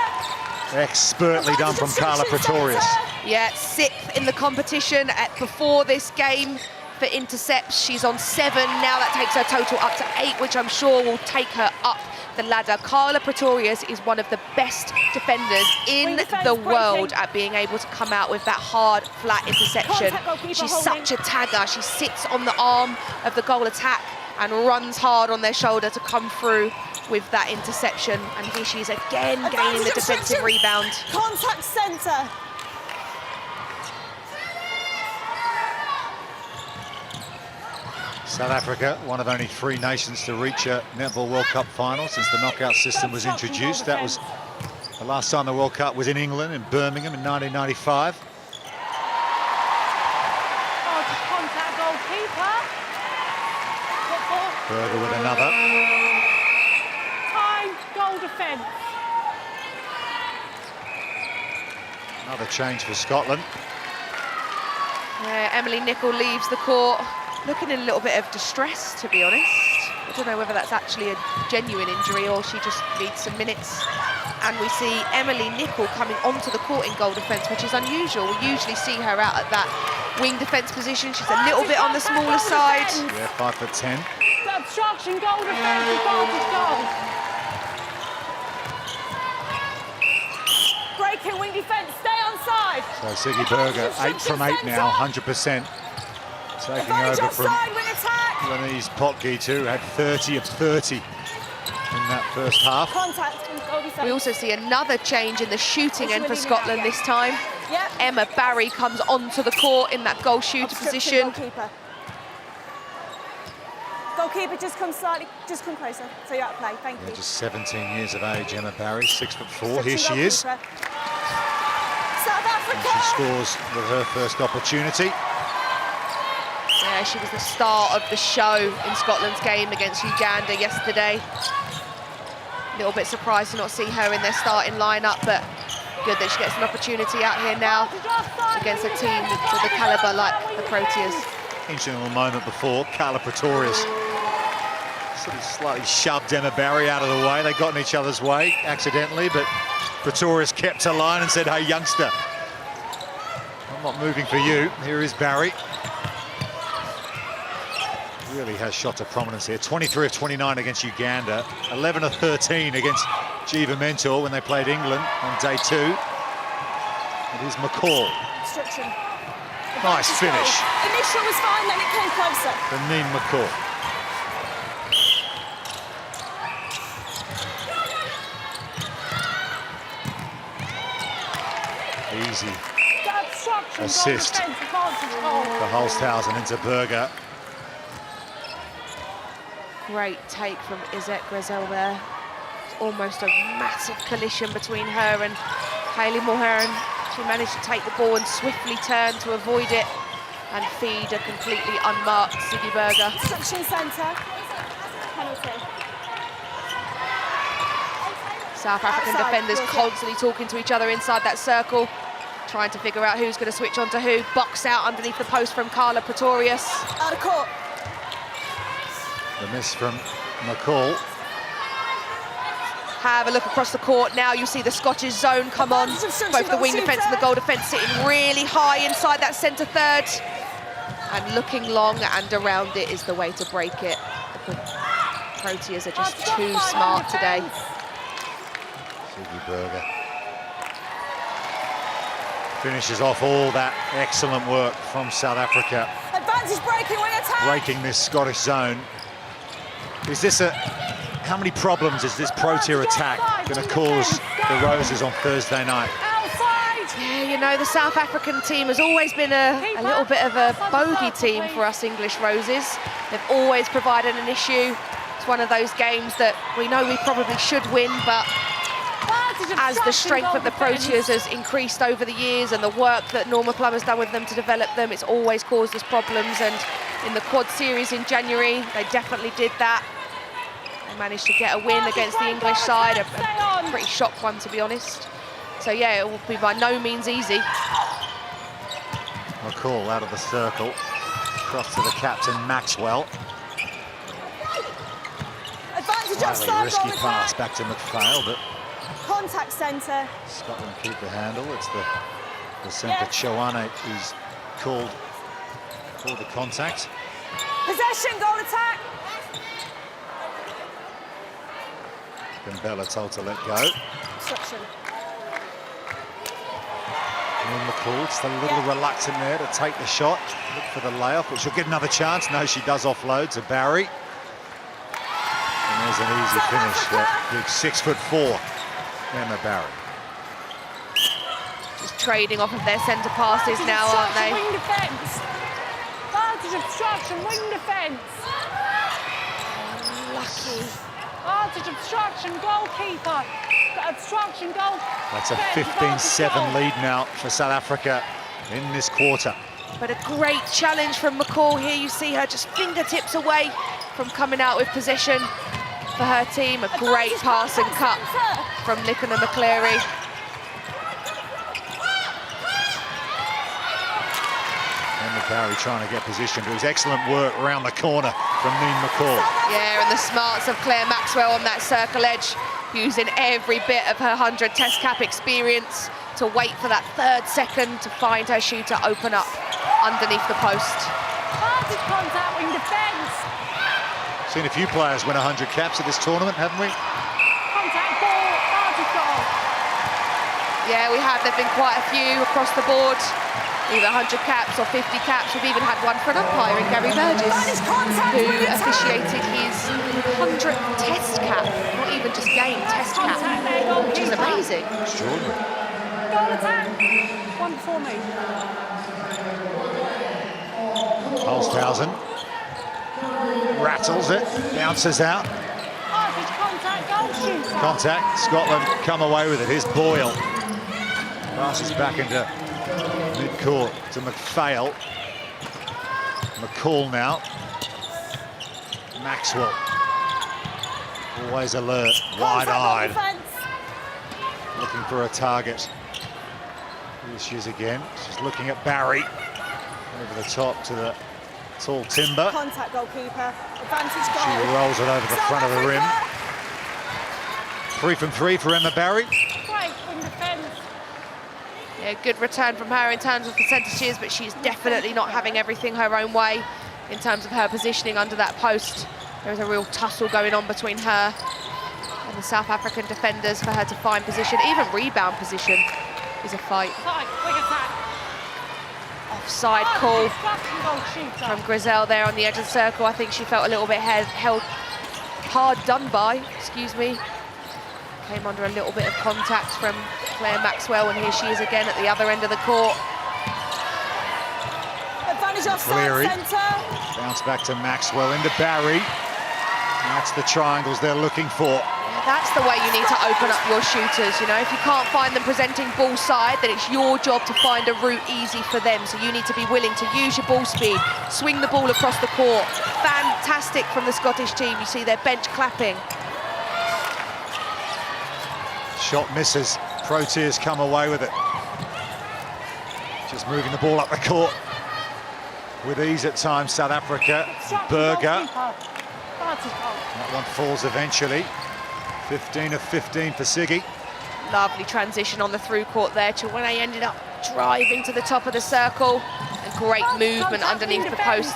Expertly done from Carla Pretorius. Yeah, 6th in the competition before this game for intercepts. She's on 7 now. That takes her total up to 8, which I'm sure will take her up the ladder. Carla Pretorius is one of the best defenders in the world at being able to come out with that hard, flat interception. She's such a tagger. She sits on the arm of the goal attack and runs hard on their shoulder to come through with that interception. And here she is again gaining the defensive rebound. Contact centre. South Africa, one of only 3 nations to reach a Netball World Cup final since the knockout system was introduced. That was the last time the World Cup was in England, in Birmingham in 1995. Contact goalkeeper. Berger with another. Time, goal defence. Another change for Scotland. Emily Nicol leaves the court, looking in a little bit of distress, to be honest. I don't know whether that's actually a genuine injury or she just needs some minutes. And we see Emily Nicol coming onto the court in goal defence, which is unusual. We usually see her out at that wing defence position. She's a little bit on the smaller side. Yeah, 5'10". Obstruction, goal defence, advantage goal. Breaking wing defence, stay on side. So Ziggy Berger, 8 from 8 now, 100%. Taking over from Lenise Potgieter, who had 30 of 30 in that first half. We also see another change in the shooting end for Scotland this time. Yep. Emma Barry comes onto the court in that goal shooter position. Goalkeeper, just come closer, so you're at play, thank you. Just 17 years of age, Emma Barry, 6'4", here she is. South Africa! And she scores with her first opportunity. Yeah, she was the star of the show in Scotland's game against Uganda yesterday. A little bit surprised to not see her in their starting lineup, but good that she gets an opportunity out here now against a team with a calibre like the Proteas. Interesting little moment before, Carla Pretorius sort of slightly shoved Emma Barry out of the way. They got in each other's way accidentally, but Pretorius kept her line and said, "Hey, youngster, I'm not moving for you." Here is Barry. Really has shot to prominence here. 23 of 29 against Uganda, 11 of 13 against Jiva Mentor when they played England on day 2. It is McCall. Nice finish. Initial was fine, then it came closer. For Neen McCall. Easy assist for Holsthausen into Berger. Great take from Izette Grezel there. It's almost a massive collision between her and Hayley Mulheron. She managed to take the ball and swiftly turn to avoid it and feed a completely unmarked Ziggy Berger. Instruction centre. Penalty. South African defenders constantly talking to each other inside that circle, trying to figure out who's going to switch on to who. Box out underneath the post from Carla Pretorius. Out of court. The miss from McCall. Have a look across the court. Now you see the Scottish zone come on. Both the wing defence and the goal defence sitting really high inside that centre third. And looking long and around it is the way to break it. The Proteas are just too smart today. Ziggy Berger finishes off all that excellent work from South Africa. Advantage breaking wing attack. Breaking this Scottish zone. Is this a How many problems is this Pro-Tier attack going to cause the Roses on Thursday night? Yeah, you know, the South African team has always been a little bit of a bogey team for us English Roses. They've always provided an issue. It's one of those games that we know we probably should win, but as the strength of the Pro-Tiers has increased over the years and the work that Norma Plummer's done with them to develop them, it's always caused us problems. And in the quad series in January, they definitely did that. They managed to get a win against the English side, a pretty shock one, to be honest. So yeah, it will be by no means easy. McCall out of the circle, across to the captain Maxwell. Advantage Highly offside, risky goal pass attack. back to McPhail, but Contact centre. Scotland keep the handle. It's the centre Choane who's called the contact. Possession, goal attack. Bella told to let go. Obstruction. And McCall, just a little reluctant there to take the shot. Look for the layoff, but she'll get another chance. No, she does offload to Barry. And there's an easy finish for big 6'4" Emma Barry. Just trading off of their centre passes now, aren't they? Wing defence. Advantage obstruction, wing defence. Lucky. Advantage obstruction, goalkeeper. Obstruction, goal. That's a 15-7 lead now for South Africa in this quarter. But a great challenge from McCall here. You see her just fingertips away from coming out with possession for her team. A great pass and cut from Licken and McCleary. Emma Barry trying to get position, but it was excellent work around the corner from Neen McCall. Yeah, and the smarts of Claire Maxwell on that circle edge, using every bit of her 100 test cap experience to wait for that 3rd second to find her shooter open up underneath the post. Advantage contact, wing defence. Seen a few players win 100 caps at this tournament, haven't we? Contact ball, advantage goal. Yeah, we have. There've been quite a few across the board, either 100 caps or 50 caps. We've even had one for an umpire in Gary Burgess, who officiated his 100th test cap, not even just game, test cap, which is amazing. Extraordinary. Goal attack. One before me. Holsthausen rattles it, bounces out. Advantage contact, goal shooter. Contact, Scotland come away with it. Here's Boyle. Passes back into mid-court to McPhail. McCall now. Maxwell. Always alert, wide-eyed, looking for a target. Here she is again. She's looking at Barry. Over the top to the tall timber. Contact, goalkeeper. Advantage She goal. rolls it over the front of the rim. 3 from 3 for Emma Barry. Great wing defence. Yeah, good return from her in terms of percentages, but she's definitely not having everything her own way in terms of her positioning under that post. There is a real tussle going on between her and the South African defenders for her to find position. Even rebound position is a fight. Wing attack. Offside call Obstruction, goal shooter. from Grizel there on the edge of the circle. I think she felt a little bit held hard done by, excuse me. Came under a little bit of contact from Claire Maxwell, and here she is again at the other end of the court. Advantage offside Cleary. centre. Bounce back to Maxwell, into Barry. That's the triangles they're looking for. That's the way you need to open up your shooters, you know. If you can't find them presenting ball side, then it's your job to find a route easy for them. So you need to be willing to use your ball speed, swing the ball across the court. Fantastic from the Scottish team. You see their bench clapping. Shot misses. Pro-Tiers come away with it. Just moving the ball up the court with ease at times, South Africa. Berger. That one falls eventually. 15 of 15 for Siggy. Lovely transition on the through court there. Choane ended up driving to the top of the circle. And great movement underneath the post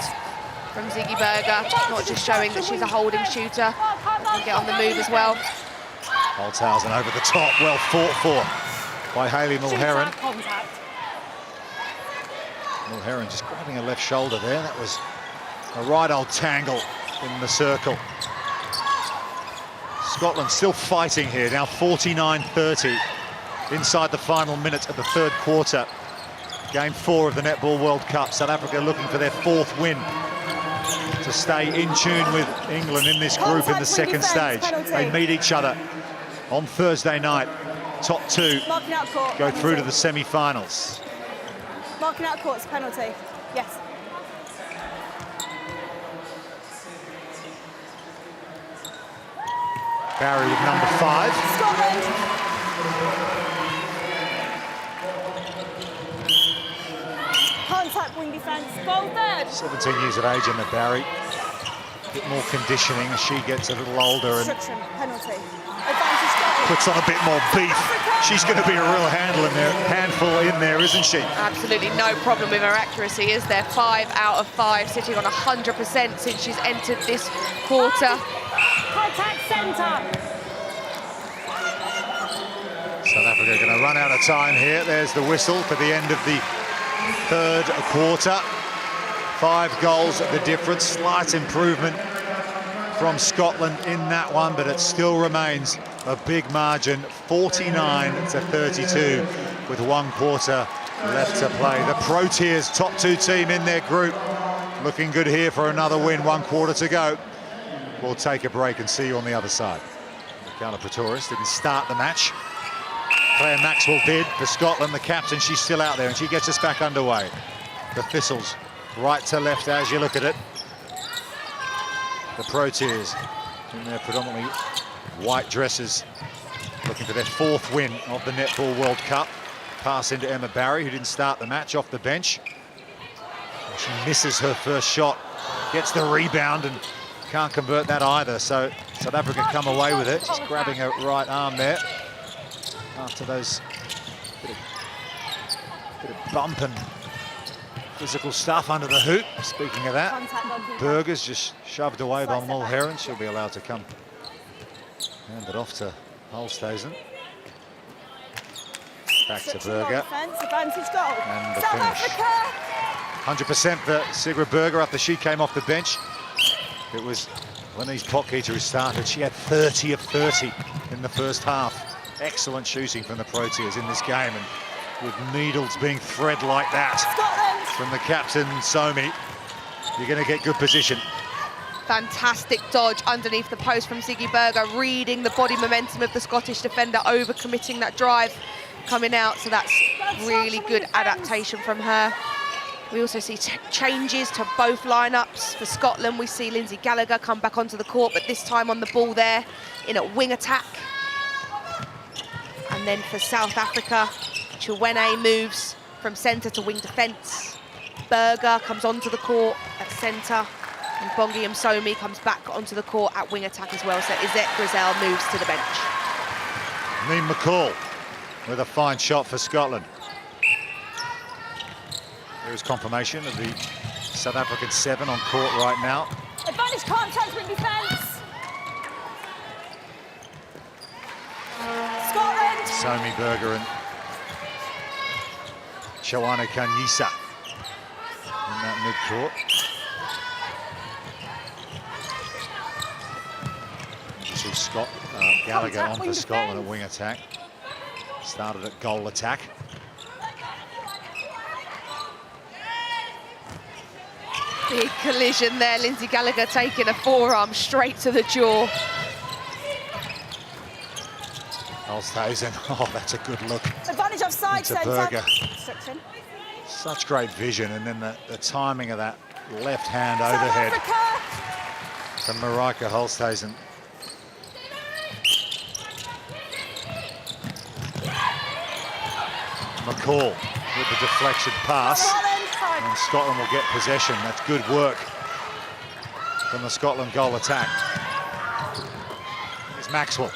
from Ziggy Berger. Not just showing that she's a holding shooter, can get on the move as well. Holsthausen over the top, well fought for by Hayley Mulheron. Mulheron just grabbing her left shoulder there. That was a right old tangle in the circle. Scotland still fighting here, now 49-30 inside the final minute of the third quarter. Game 4 of the Netball World Cup. South Africa looking for their 4th win to stay in tune with England in this group in the second stage. They meet each other on Thursday night. Top 2 go through to the semi-finals. Marking out court's penalty. Yes. Barry with number 5. Scotland. Contact wing defence. Goal third. 17 years of age in the Barry. A bit more conditioning as she gets a little older and Obstruction, penalty. Advantage Scotland. puts on a bit more beef. She's going to be a real handful in there, isn't she? Absolutely no problem with her accuracy, is there? 5 out of 5, sitting on 100% since she's entered this quarter. Contact centre. South Africa going to run out of time here. There's the whistle for the end of the third quarter. 5 goals the difference. Slight improvement from Scotland in that one, but it still remains a big margin, 49-32, with 1 quarter left to play. The Proteas, top 2 team in their group, looking good here for another win. 1 quarter to go. We'll take a break and see you on the other side. Carla Pretorius didn't start the match. Claire Maxwell did for Scotland, the captain. She's still out there and she gets us back underway. The Thistles, right to left as you look at it. The Proteas in their predominantly white dresses, looking for their 4th win of the Netball World Cup. Pass into Emma Barry, who didn't start the match, off the bench. She misses her first shot, gets the rebound and can't convert that either. So South Africa come away with it. She's grabbing her right arm there after those bit of bump and physical stuff under the hoop. Speaking of that, Berger's just shoved away by Mulheron. She'll be allowed to come hand it off to Holsthuizen. Back to Berger. Advantage goal. And the South finish. Africa. 100% for Sigrid Berger after she came off the bench. It was Lenise Potgieter who started. She had 30 of 30 in the first half. Excellent shooting from the Proteas in this game, and with needles being thread like that Scotland. from the captain, Somi, you're going to get good position. Fantastic dodge underneath the post from Siggy Berger, reading the body momentum of the Scottish defender, over-committing that drive coming out, so that's really good adaptation from her. We also see changes to both lineups. For Scotland, we see Lindsay Gallagher come back onto the court, but this time on the ball there in a wing attack. And then for South Africa, Chiwene moves from centre to wing defence. Berger comes onto the court at centre, and Bongi Msomi comes back onto the court at wing attack as well. So Izette Grizel moves to the bench. Neem McCall with a fine shot for Scotland. There's confirmation of the South African 7 on court right now. Advantage contact wing defence. Scotland. Somi Berger and Choana Kanyisa in that mid-court. You see Gallagher on for Scotland at wing attack. Started at goal attack. Big collision there. Lindsay Gallagher taking a forearm straight to the jaw. Holsthuizen, oh, that's a good look. Advantage offside Into centre. Berger. Obstruction. Such great vision, and then the timing of that left hand South overhead Africa. from Marika Holsthuizen. McCall with the deflection pass, and Scotland will get possession. That's good work from the Scotland goal attack. Here's Maxwell.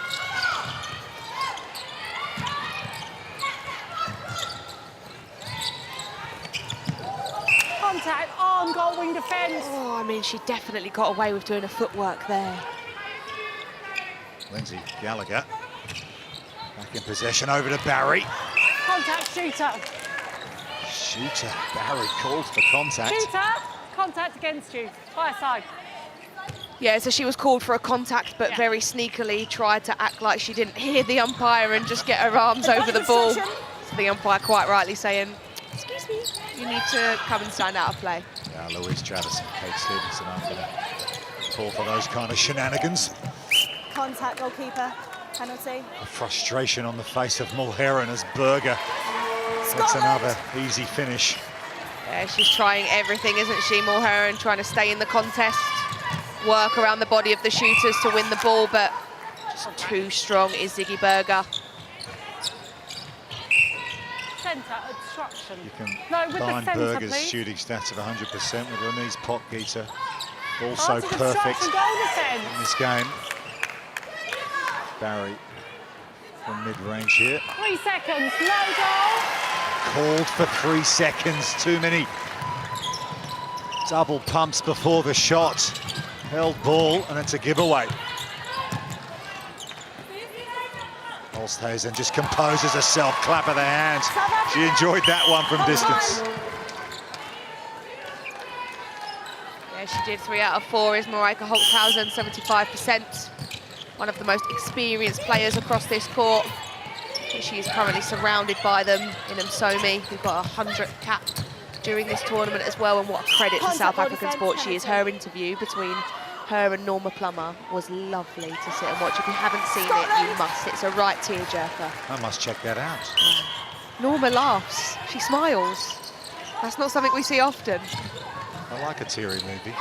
Contact on goal wing defence. Oh, I mean, she definitely got away with doing a footwork there. Lindsay Gallagher back in possession, over to Barry. Contact shooter. Shooter, Barry called for contact. Shooter. Contact against you. Fire side. Yeah, so she was called for a contact, but very sneakily tried to act like she didn't hear the umpire and just get her arms over the ball. So the umpire quite rightly saying, excuse me, you need to come and stand out of play. Yeah, Louise Travis and Kate Stevenson aren't going to fall for those kind of shenanigans. Contact, goalkeeper, penalty. The frustration on the face of Mulheron as Berger. That's another easy finish. Yeah, she's trying everything, isn't she, Mulheron, trying to stay in the contest, work around the body of the shooters to win the ball, but just too strong is Ziggy Berger. Centre obstruction. You can No, with find the centre, Berger's please. shooting stats of 100% with Lenise Potgieter. Also Part of perfect obstruction, goal defence. in this game. Barry from mid-range here. 3 seconds, no goal. Called for 3 seconds, too many double pumps before the shot. Held ball, and it's a giveaway. Holsthuizen just composes herself, clap of the hands. She enjoyed that one from distance. Yeah, she did. 3 out of 4 is Marijke Holzhausen, 75%. One of the most experienced players across this court. She is currently surrounded by them in Msomi, who got a 100th cap during this tournament as well, and what a credit to South African sport she is. Her interview between her and Norma Plummer was lovely to sit and watch. If you haven't seen it, you must. It's a right tearjerker. I must check that out. Norma laughs, she smiles. That's not something we see often. I like a teary movie.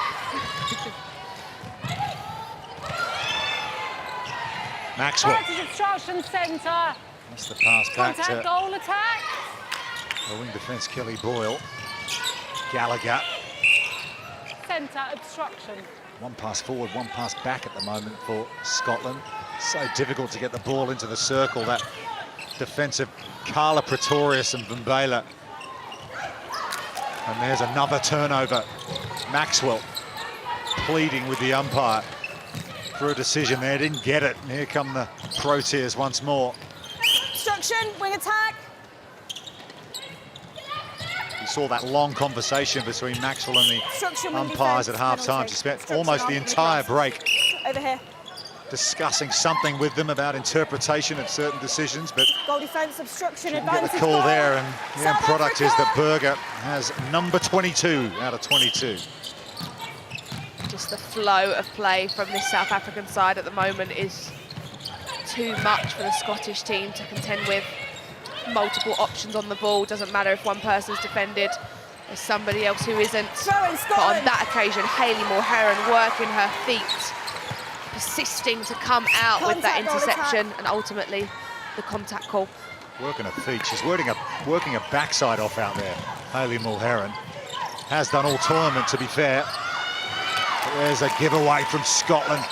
Maxwell. Part of obstruction, centre. That's the pass back Contact, to goal attack. the wing defence, Kelly Boyle. Gallagher. Centre obstruction. One pass forward, one pass back at the moment for Scotland. So difficult to get the ball into the circle, that defensive Carla Pretorius and Vumbela. And there's another turnover. Maxwell pleading with the umpire for a decision there, didn't get it. And here come the Proteas once more. Obstruction, wing attack. You saw that long conversation between Maxwell and the umpires at half-time. She spent almost the entire break over here discussing something with them about interpretation of certain decisions, but goal defence, obstruction, didn't get advantage. the call there, and the end South product is Africa. that Berger has number 22 out of 22. Just the flow of play from this South African side at the moment is too much for the Scottish team to contend with. Multiple options on the ball, doesn't matter if one person's defended, there's somebody else who isn't. But on that occasion, Hayley Mulheron working her feet, persisting to come out with that interception, and ultimately the contact call. Working her feet, she's working a backside off out there. Hayley Mulheron has done all tournament, to be fair. But there's a giveaway from Scotland.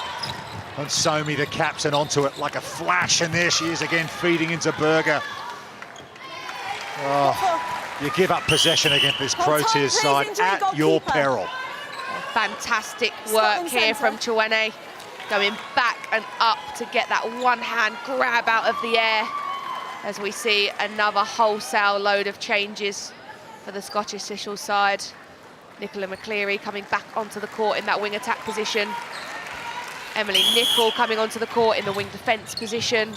And Somi, the captain, onto it like a flash, and there she is again, feeding into Berger. Oh, you give up possession against this Proteas side at your peril. Fantastic work here from Chiwene, going back and up to get that one-hand grab out of the air, as we see another wholesale load of changes for the Scottish official side. Nicola McCleary coming back onto the court in that wing attack position. Emily Nicol coming onto the court in the wing defence position.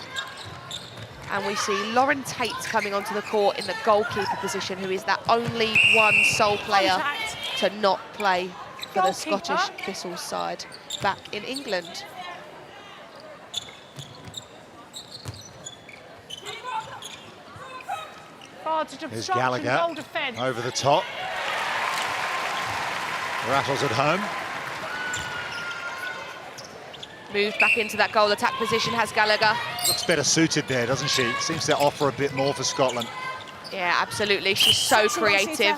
And we see Lauren Tate coming onto the court in the goalkeeper position, who is that only one sole player to not play for the Scottish Thistles side back in England. Here's Gallagher over the top. Rattles at home. Moved back into that goal attack position, has Gallagher. Looks better suited there, doesn't she? Seems to offer a bit more for Scotland. Yeah, absolutely. She's so creative.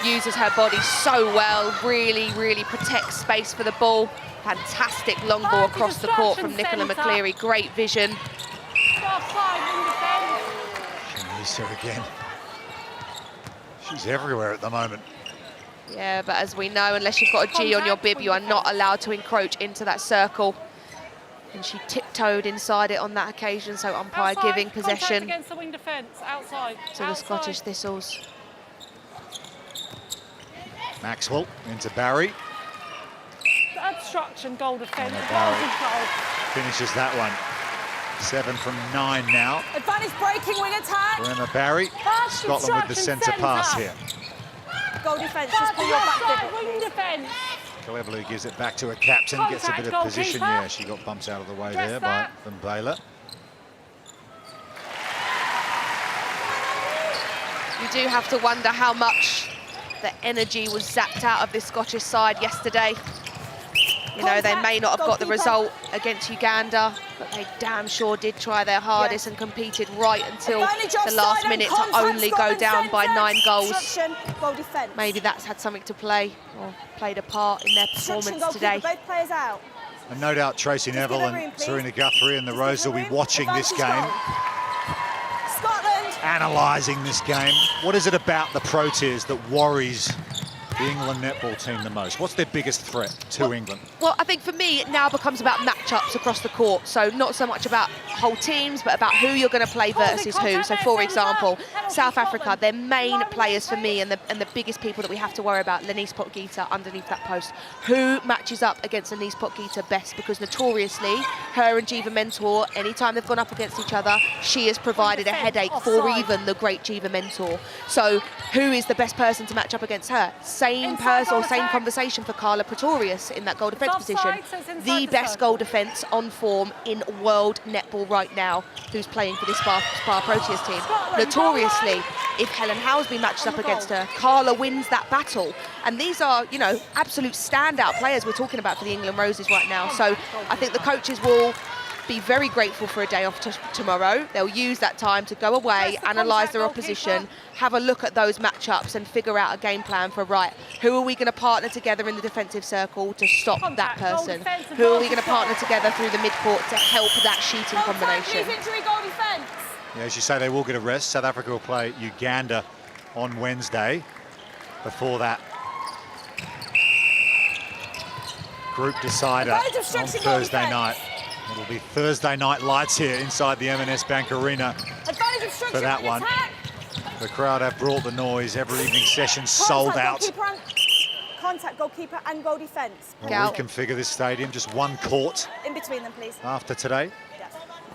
Uses her body so well. Really, really protects space for the ball. Fantastic long ball across the court from Nicola McCleary. Great vision. Shanisa again. She's everywhere at the moment. Yeah, but as we know, unless you've got a G on your bib, you are not allowed to encroach into that circle. And she tiptoed inside it on that occasion, so umpire giving possession against the wing defence, outside. to the Scottish Thistles. Maxwell into Barry. obstruction, goal defence, And advantage goal. finishes that one. 7 from 9 now. Advantage breaking wing attack. For Emma Barry. Fast Scotland with the centre obstruction, pass centre. here. Goal defence, just Fast pull your back offside, bit, wing please. defence. Cleverly gives it back to her captain, gets a Contact, bit of position. goalkeeper. Yeah, she got bumps out of the way Press there that. from Baylor. You do have to wonder how much the energy was zapped out of this Scottish side yesterday. You know, they may not have got the result against Uganda, but they damn sure did try their hardest and competed right until the last minute to only go down by 9 goals. Goal defence. Maybe that's had something to play or played a part in their performance today. Both players out. And no doubt Tracy Neville give a and room, please. Serena Guthrie and the Rose will be watching this game, Scotland. analysing this game. What is it about the Proteas that worries the England netball team the most? What's their biggest threat to England? Well, I think for me, it now becomes about matchups across the court. So not so much about whole teams, but about who you're going to play versus who. So for example, South Africa, their main players for me and the biggest people that we have to worry about, Lenise Potgieter underneath that post. Who matches up against Lenise Potgieter best? Because notoriously, her and Jiva Mentor, anytime they've gone up against each other, she has provided a headache for even the great Jiva Mentor. So who is the best person to match up against her? Same person or same conversation for Carla Pretorius in that goal defence position. The best goal defence on form in world netball right now, who's playing for this Spa Proteas team. Notoriously, if Helen Howesby matches up against her, Carla wins that battle. And these are, you know, absolute standout players we're talking about for the England Roses right now. So I think the coaches will be very grateful for a day off tomorrow. They'll use that time to go away, analyse their opposition, have a look at those matchups and figure out a game plan for, right, who are we going to partner together in the defensive circle to stop that person? Who are we going to partner together through the midcourt to help that shooting combination? Yeah, as you say, they will get a rest. South Africa will play Uganda on Wednesday. Before that, group decider on Thursday night. It'll be Thursday night lights here inside the M&S Bank Arena for that one. The crowd have brought the noise. Every evening session sold out. Contact goalkeeper and goal defence. We'll reconfigure this stadium, just one court In between them, please. after today.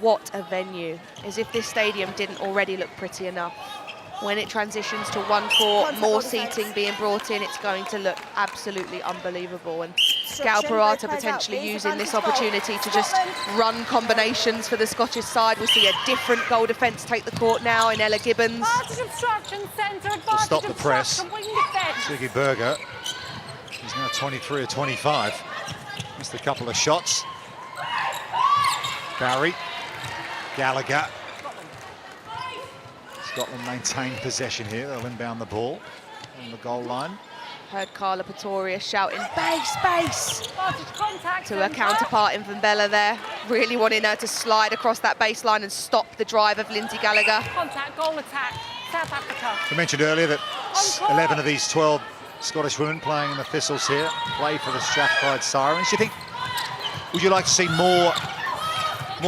What a venue. As if this stadium didn't already look pretty enough. When it transitions to one court, more seating being brought in, it's going to look absolutely unbelievable. And Gal Parata potentially using this opportunity to just run combinations for the Scottish side. We'll see a different goal defence take the court now in Ella Gibbons. To stop the press, Siggy Berger, he's now 23 or 25. Missed a couple of shots. Barry, Gallagher. Scotland maintain possession here. They'll inbound the ball on the goal line. Heard Carla Pretorius shouting, base, base, to her counterpart in Vimbella there, really wanting her to slide across that baseline and stop the drive of Lindsay Gallagher. Contact, goal attack, South Africa. I mentioned earlier that 11 of these 12 Scottish women playing in the Thistles here play for the Strathclyde Sirens. Would you like to see more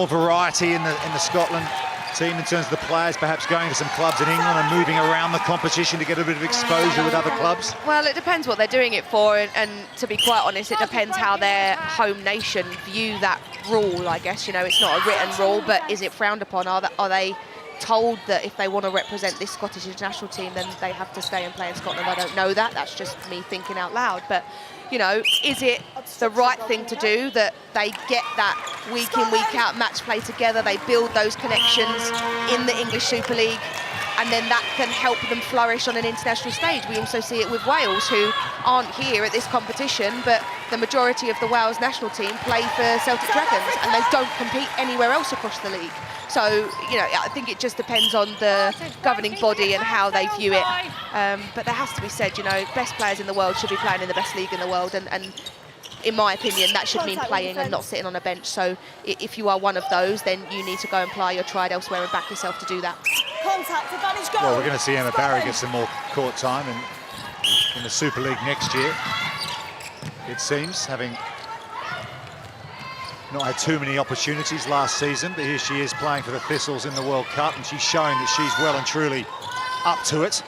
variety in the Scotland team in terms of the players perhaps going to some clubs in England and moving around the competition to get a bit of exposure with other clubs? Well, it depends what they're doing it for, and to be quite honest, it depends how their home nation view that rule, I guess. You know, it's not a written rule, but is it frowned upon? Are they told that if they want to represent this Scottish international team, then they have to stay and play in Scotland? I don't know that. That's just me thinking out loud. But, you know, is it the right thing to do that they get that week in, week out match play together, they build those connections in the English Super League, and then that can help them flourish on an international stage? We also see it with Wales, who aren't here at this competition, but the majority of the Wales national team play for Celtic Dragons, and they don't compete anywhere else across the league. So, you know, I think it just depends on the governing body and how they view it. But there has to be said, you know, best players in the world should be playing in the best league in the world, and in my opinion, that should mean playing and not sitting on a bench. So if you are one of those, then you need to go and apply your tried elsewhere and back yourself to do that. Contact, advantage goal. Well, we're going to see Emma Barry get some more court time in the Super League next year, it seems, having not had too many opportunities last season, but here she is playing for the Thistles in the World Cup, and she's showing that she's well and truly up to it.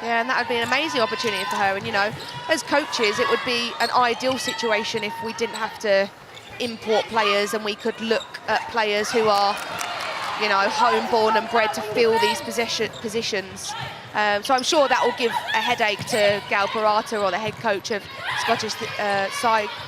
Yeah, and that would be an amazing opportunity for her. And, you know, as coaches, it would be an ideal situation if we didn't have to import players and we could look at players who are, you know, home-born and bred to fill these positions. So I'm sure that will give a headache to Gal Parata or the head coach of Scottish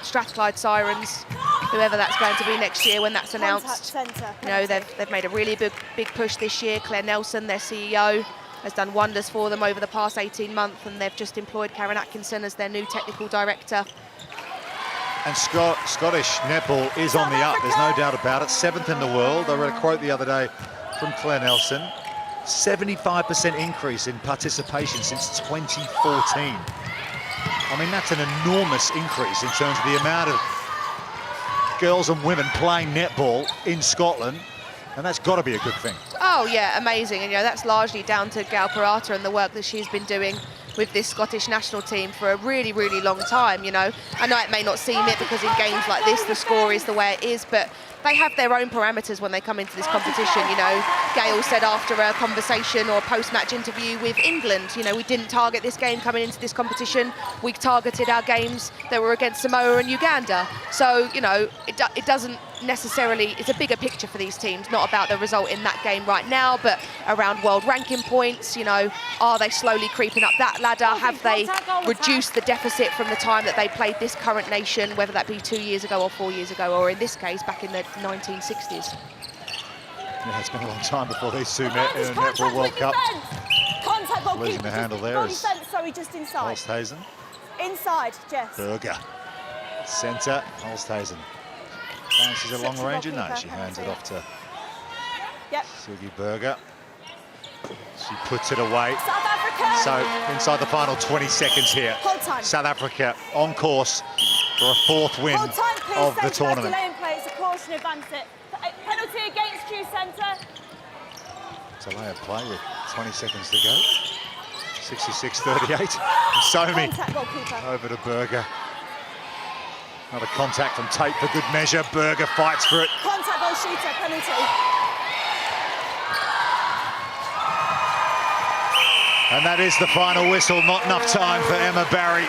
Strathclyde Sirens, whoever that's going to be next year when that's announced. You know, they've made a really big push this year. Claire Nelson, their CEO, has done wonders for them over the past 18 months, and they've just employed Karen Atkinson as their new technical director. And Scottish netball is on the up, there's no doubt about it. 7th in the world. I read a quote the other day from Claire Nelson. 75% increase in participation since 2014. I mean, that's an enormous increase in terms of the amount of girls and women playing netball in Scotland, and that's got to be a good thing. Oh yeah, amazing. And you know, that's largely down to Gal Parata and the work that she's been doing with this Scottish national team for a really, really long time. You know, I know it may not seem it because in games like this the score is the way it is, but they have their own parameters when they come into this competition. You know, Gail said after a conversation or post-match interview with England, you know, we didn't target this game coming into this competition. We targeted our games that were against Samoa and Uganda. So, you know, it doesn't necessarily, it's a bigger picture for these teams, not about the result in that game right now, but around world ranking points. You know, are they slowly creeping up that ladder? Have they reduced the deficit from the time that they played this current nation, whether that be 2 years ago or 4 years ago, or in this case, back in the 1960s? Yeah, it's been a long time before these two met in a Netball World Cup. Contact goalkeeper. Losing the handle there is sorry, just inside. Holsthuizen. Inside, Jess. Berger. Centre, Holsthuizen. Fancies a long ranger? No, she hands it off to Sugi Berger. She puts it away. South Africa. So inside the final 20 seconds here. Hold time. South Africa on course for a 4th win Hold time, please. of the tournament. Delay in play. It's a caution, advance it. Penalty against you, centre. Delay of play with 20 seconds to go. 66-38. Somi over to Berger. Another contact from Tate for good measure. Berger fights for it. Contact goal shooter, penalty. And that is the final whistle. Not enough time for Emma Barry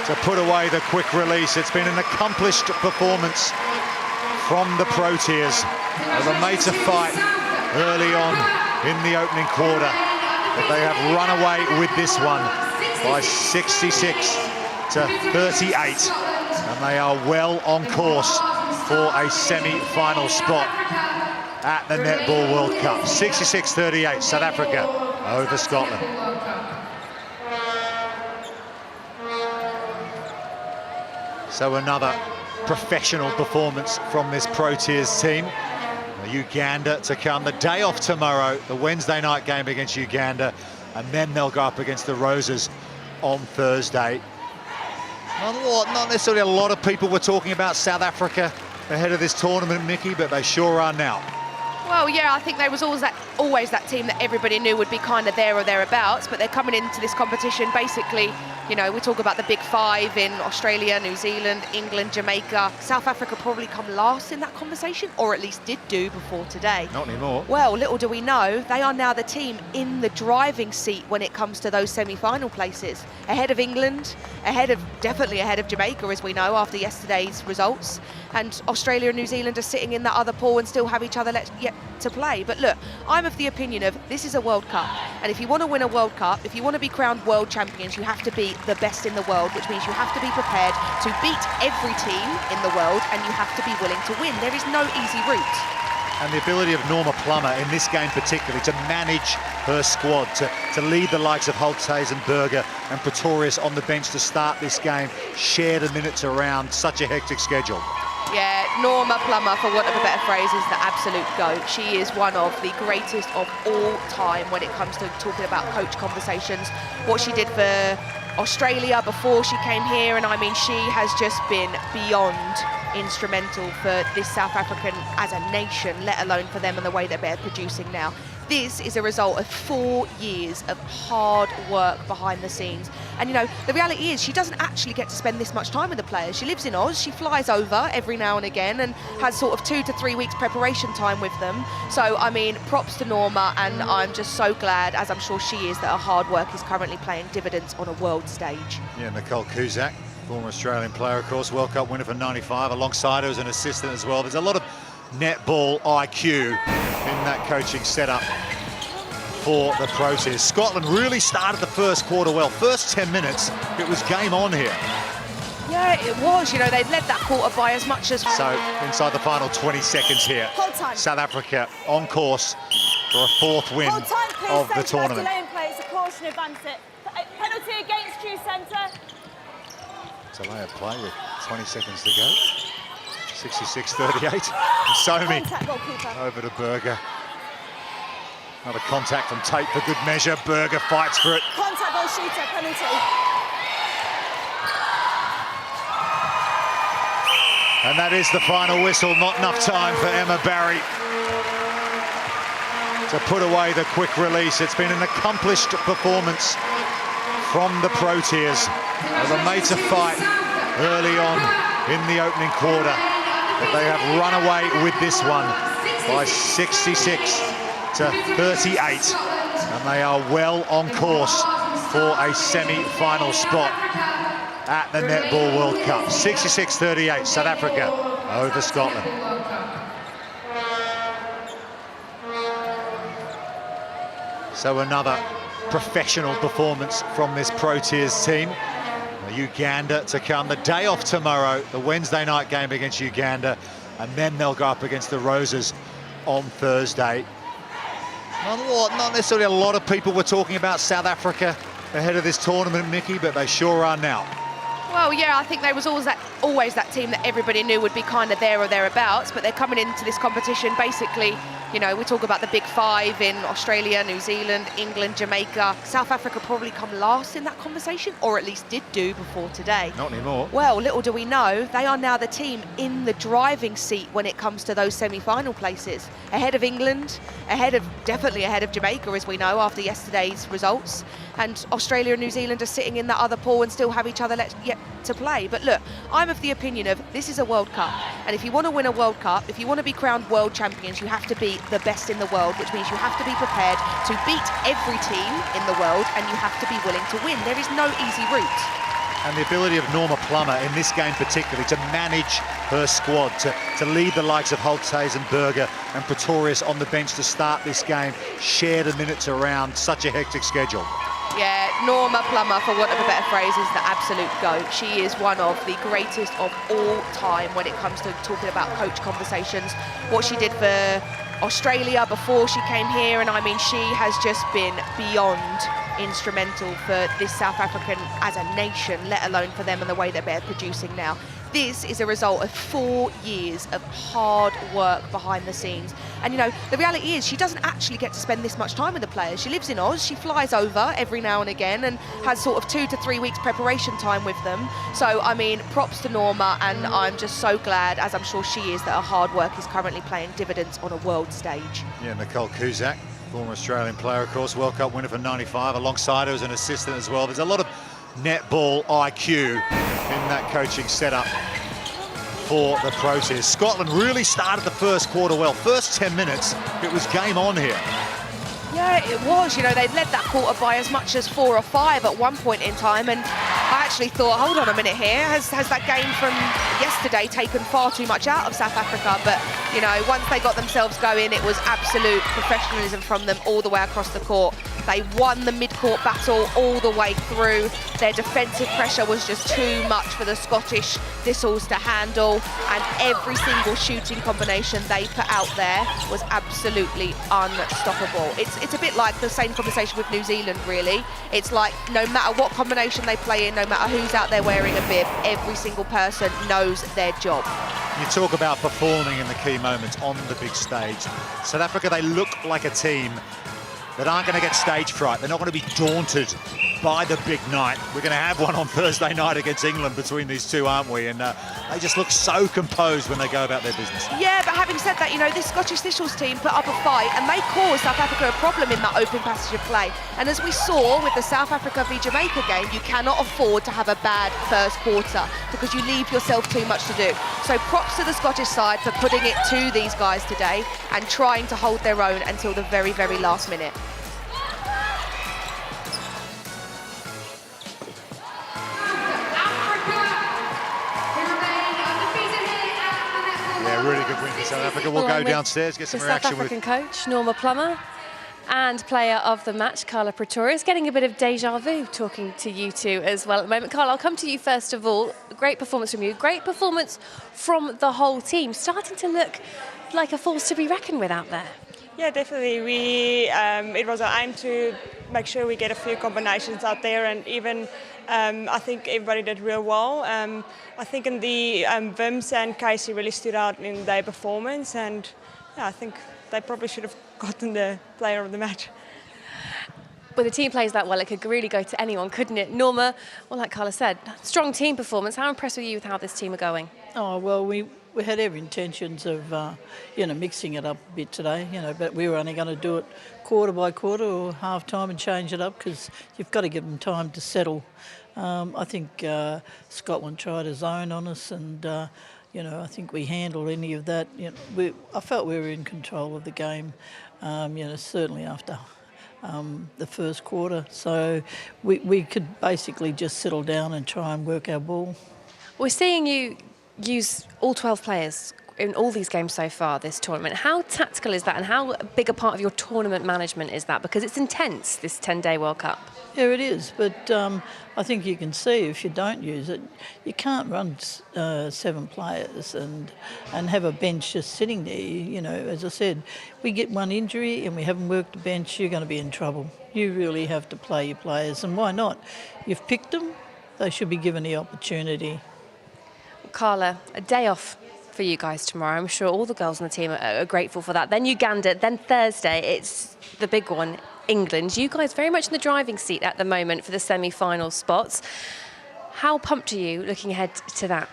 to put away the quick release. It's been an accomplished performance from the Proteas. They were made to fight early on in the opening quarter, but they have run away with this one by 66-38, and they are well on course for a semi-final spot at the Netball World Cup. 66-38, South Africa over Scotland. So another professional performance from this Proteas team. Uganda to come. The day off tomorrow, the Wednesday night game against Uganda, and then they'll go up against the Roses on Thursday. Not necessarily a lot of people were talking about South Africa ahead of this tournament, Mickey, but they sure are now. Well, yeah, I think there was always that team that everybody knew would be kind of there or thereabouts, but they're coming into this competition basically, you know, we talk about the big five in Australia, New Zealand, England, Jamaica. South Africa probably come last in that conversation, or at least did do before today. Not anymore. Well, little do we know, they are now the team in the driving seat when it comes to those semi-final places. Ahead of England, definitely ahead of Jamaica, as we know, after yesterday's results. And Australia and New Zealand are sitting in that other pool and still have each other yet to play. But look, I'm of the opinion of this is a World Cup, and if you want to win a World Cup, if you want to be crowned world champions, you have to be the best in the world, which means you have to be prepared to beat every team in the world, and you have to be willing to win. There is no easy route. And the ability of Norma Plummer in this game particularly to manage her squad, to lead the likes of Holsthuizen, Berger and Pretorius on the bench to start this game, share the minutes around such a hectic schedule. Yeah, Norma Plummer, for want of a better phrase, is the absolute GOAT. She is one of the greatest of all time when it comes to talking about coach conversations. What she did for Australia before she came here, and I mean, she has just been beyond instrumental for this South African as a nation, let alone for them and the way that they're producing now. This is a result of 4 years of hard work behind the scenes. And, you know, the reality is she doesn't actually get to spend this much time with the players. She lives in Oz, she flies over every now and again and has sort of 2 to 3 weeks preparation time with them. So, I mean, props to Norma, and I'm just so glad, as I'm sure she is, that her hard work is currently paying dividends on a world stage. Yeah, Nicole Cusack, former Australian player, of course, World Cup winner for '95, alongside her as an assistant as well. There's a lot of netball IQ in that coaching setup for the Proteas. Scotland really started the first quarter well. First 10 minutes, it was game on here. Yeah, it was. You know, they led that quarter by as much as... So, inside the final 20 seconds here, Hold time. South Africa on course for a 4th win Hold time, please. of the Centre, tournament. delay in play. It's a caution, advance it. Penalty against you, centre. Delay of play with 20 seconds to go. 66-38. Somi Contact goalkeeper. over to Berger. Another contact from Tate for good measure. Berger fights for it. Contact goal shooter, penalty. And that is the final whistle. Not enough time for Emma Barry to put away the quick release. It's been an accomplished performance from the Proteas. They were made to fight early on in the opening quarter, but they have run away with this one by 66-38, and they are well on course for a semi-final spot at the Netball World Cup. 66-38, South Africa over Scotland. So another professional performance from this Proteas team. Uganda to come. The day off tomorrow, the Wednesday night game against Uganda, and then they'll go up against the Roses on Thursday. Not necessarily a lot of people were talking about South Africa ahead of this tournament, Mickey, but they sure are now. Well, yeah, I think there was always that team that everybody knew would be kind of there or thereabouts, but they're coming into this competition basically, you know, we talk about the big 5 in Australia, New Zealand, England, Jamaica. South Africa probably come last in that conversation, or at least did do before today. Not anymore. Well, little do we know, they are now the team in the driving seat when it comes to those semi-final places. Ahead of England, definitely ahead of Jamaica, as we know, after yesterday's results. And Australia and New Zealand are sitting in that other pool and still have each other yet to play. But look, I'm of the opinion of this is a World Cup, and if you want to win a World Cup, if you want to be crowned world champions, you have to be the best in the world, which means you have to be prepared to beat every team in the world, and you have to be willing to win. There is no easy route. And the ability of Norma Plummer in this game particularly to manage her squad, to lead the likes of Holthays and Berger and Pretorius on the bench to start this game, share the minutes around such a hectic schedule. Yeah, Norma Plummer, for want of a better phrase, is the absolute GOAT. She is one of the greatest of all time when it comes to talking about coach conversations. What she did for Australia before she came here, and I mean, she has just been beyond instrumental for this South African as a nation, let alone for them and the way that they're producing now. This is a result of 4 years of hard work behind the scenes. And, you know, the reality is she doesn't actually get to spend this much time with the players. She lives in Oz, she flies over every now and again and has sort of 2 to 3 weeks preparation time with them. So, I mean, props to Norma, and I'm just so glad, as I'm sure she is, that her hard work is currently paying dividends on a world stage. Yeah, Nicole Cusack, former Australian player, of course, World Cup winner for '95, alongside her as an assistant as well. There's a lot of netball IQ in that coaching setup for the Proteas. Scotland really started the first quarter well. First 10 minutes, it was game on here. Yeah, it was. You know, they led that quarter by as much as 4 or 5 at one point in time, and I actually thought, hold on a minute here, has that game from yesterday taken far too much out of South Africa? But, you know, once they got themselves going, it was absolute professionalism from them all the way across the court. They won the mid-court battle all the way through. Their defensive pressure was just too much for the Scottish Thistles to handle, and every single shooting combination they put out there was absolutely unstoppable. It's a bit like the same conversation with New Zealand, really. It's like no matter what combination they play in, no matter who's out there wearing a bib, every single person knows their job. You talk about performing in the key moments on the big stage. South Africa, they look like a team that aren't going to get stage fright. They're not going to be daunted by the big night. We're going to have one on Thursday night against England between these two, aren't we? And they just look so composed when they go about their business. Yeah, but having said that, you know, this Scottish Thistles team put up a fight and they caused South Africa a problem in that open passage of play. And as we saw with the South Africa v Jamaica game, you cannot afford to have a bad first quarter because you leave yourself too much to do. So props to the Scottish side for putting it to these guys today and trying to hold their own until the very, very last minute. Yeah, really good win for South Africa. We'll go downstairs, get some reaction South African coach, Norma Plummer, and player of the match, Carla Pretorius, getting a bit of deja vu talking to you two as well at the moment. Carla, I'll come to you first of all. Great performance from you. Great performance from the whole team. Starting to look like a force to be reckoned with out there. Yeah, definitely. It was our aim to make sure we get a few combinations out there, and even I think everybody did real well. I think in the Vims and Casey really stood out in their performance, and yeah, I think they probably should have gotten the player of the match. When the team plays that well, it could really go to anyone, couldn't it? Norma, well, like Carla said, strong team performance. How impressed were you with how this team are going? Oh, well, we had every intentions of, mixing it up a bit today, but we were only going to do it quarter by quarter or half time and change it up because you've got to give them time to settle. I think Scotland tried a zone on us and, I think we handled any of that. I felt we were in control of the game, certainly after the first quarter. So we could basically just settle down and try and work our ball. We're seeing you use all 12 players in all these games so far this tournament. How tactical is that and how big a part of your tournament management is that? Because it's intense, this 10-day World Cup. Yeah, it is, but I think you can see if you don't use it, you can't run 7 players and have a bench just sitting there. As I said, we get one injury and we haven't worked the bench, you're going to be in trouble. You really have to play your players, and why not? You've picked them, they should be given the opportunity. Carla, a day off for you guys tomorrow. I'm sure all the girls on the team are grateful for that. Then Uganda, then Thursday, it's the big one, England. You guys very much in the driving seat at the moment for the semi-final spots. How pumped are you looking ahead to that?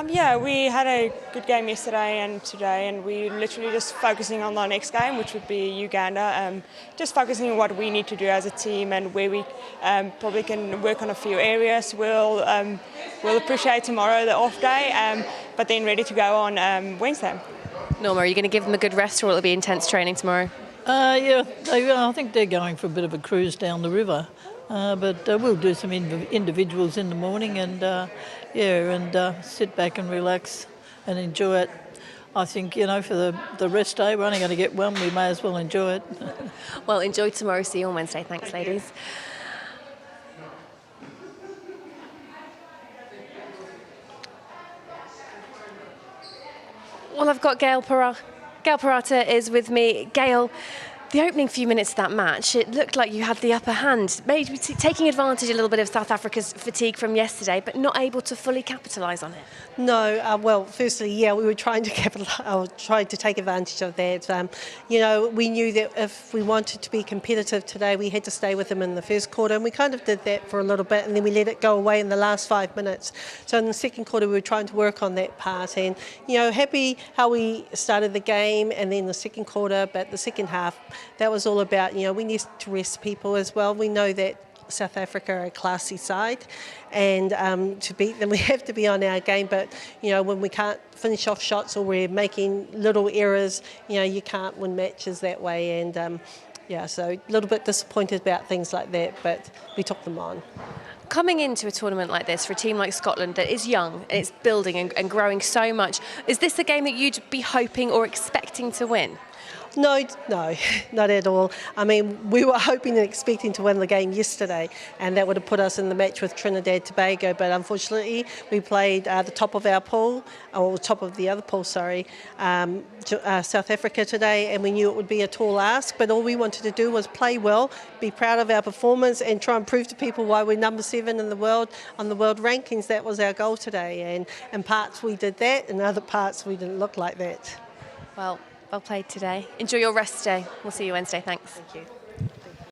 Yeah, we had a good game yesterday and today, and we're literally just focusing on our next game, which would be Uganda. Just focusing on what we need to do as a team and where we probably can work on a few areas. We'll appreciate tomorrow, the off day, but then ready to go on Wednesday. Norma, are you going to give them a good rest, or will it be intense training tomorrow? Yeah, I think they're going for a bit of a cruise down the river. But we'll do some individuals in the morning and sit back and relax and enjoy it. I think, for the rest day, we're only going to get one, we may as well enjoy it. Well, enjoy tomorrow. See you on Wednesday. Thanks, ladies. Well, I've got Gail Parata. Gail Parata is with me. Gail, the opening few minutes of that match, it looked like you had the upper hand, maybe taking advantage a little bit of South Africa's fatigue from yesterday, but not able to fully capitalise on it. No, well, firstly, yeah, we were trying to take advantage of that. We knew that if we wanted to be competitive today, we had to stay with them in the first quarter, and we kind of did that for a little bit, and then we let it go away in the last 5 minutes. So in the second quarter, we were trying to work on that part, and, happy how we started the game, and then the second quarter, but the second half, that was all about, we need to rest people as well. We know that South Africa are a classy side, and to beat them we have to be on our game, but when we can't finish off shots or we're making little errors, you can't win matches that way, and so a little bit disappointed about things like that, but we took them on. Coming into a tournament like this for a team like Scotland that is young and it's building and growing so much, is this a game that you'd be hoping or expecting to win? No, not at all. I mean, we were hoping and expecting to win the game yesterday, and that would have put us in the match with Trinidad and Tobago, but unfortunately we played the top of our pool, or top of the other pool, South Africa today, and we knew it would be a tall ask, but all we wanted to do was play well, be proud of our performance, and try and prove to people why we're number 7 in the world on the world rankings. That was our goal today, and in parts we did that, and other parts we didn't look like that. Well played today. Enjoy your rest day. We'll see you Wednesday. Thanks. Thank you.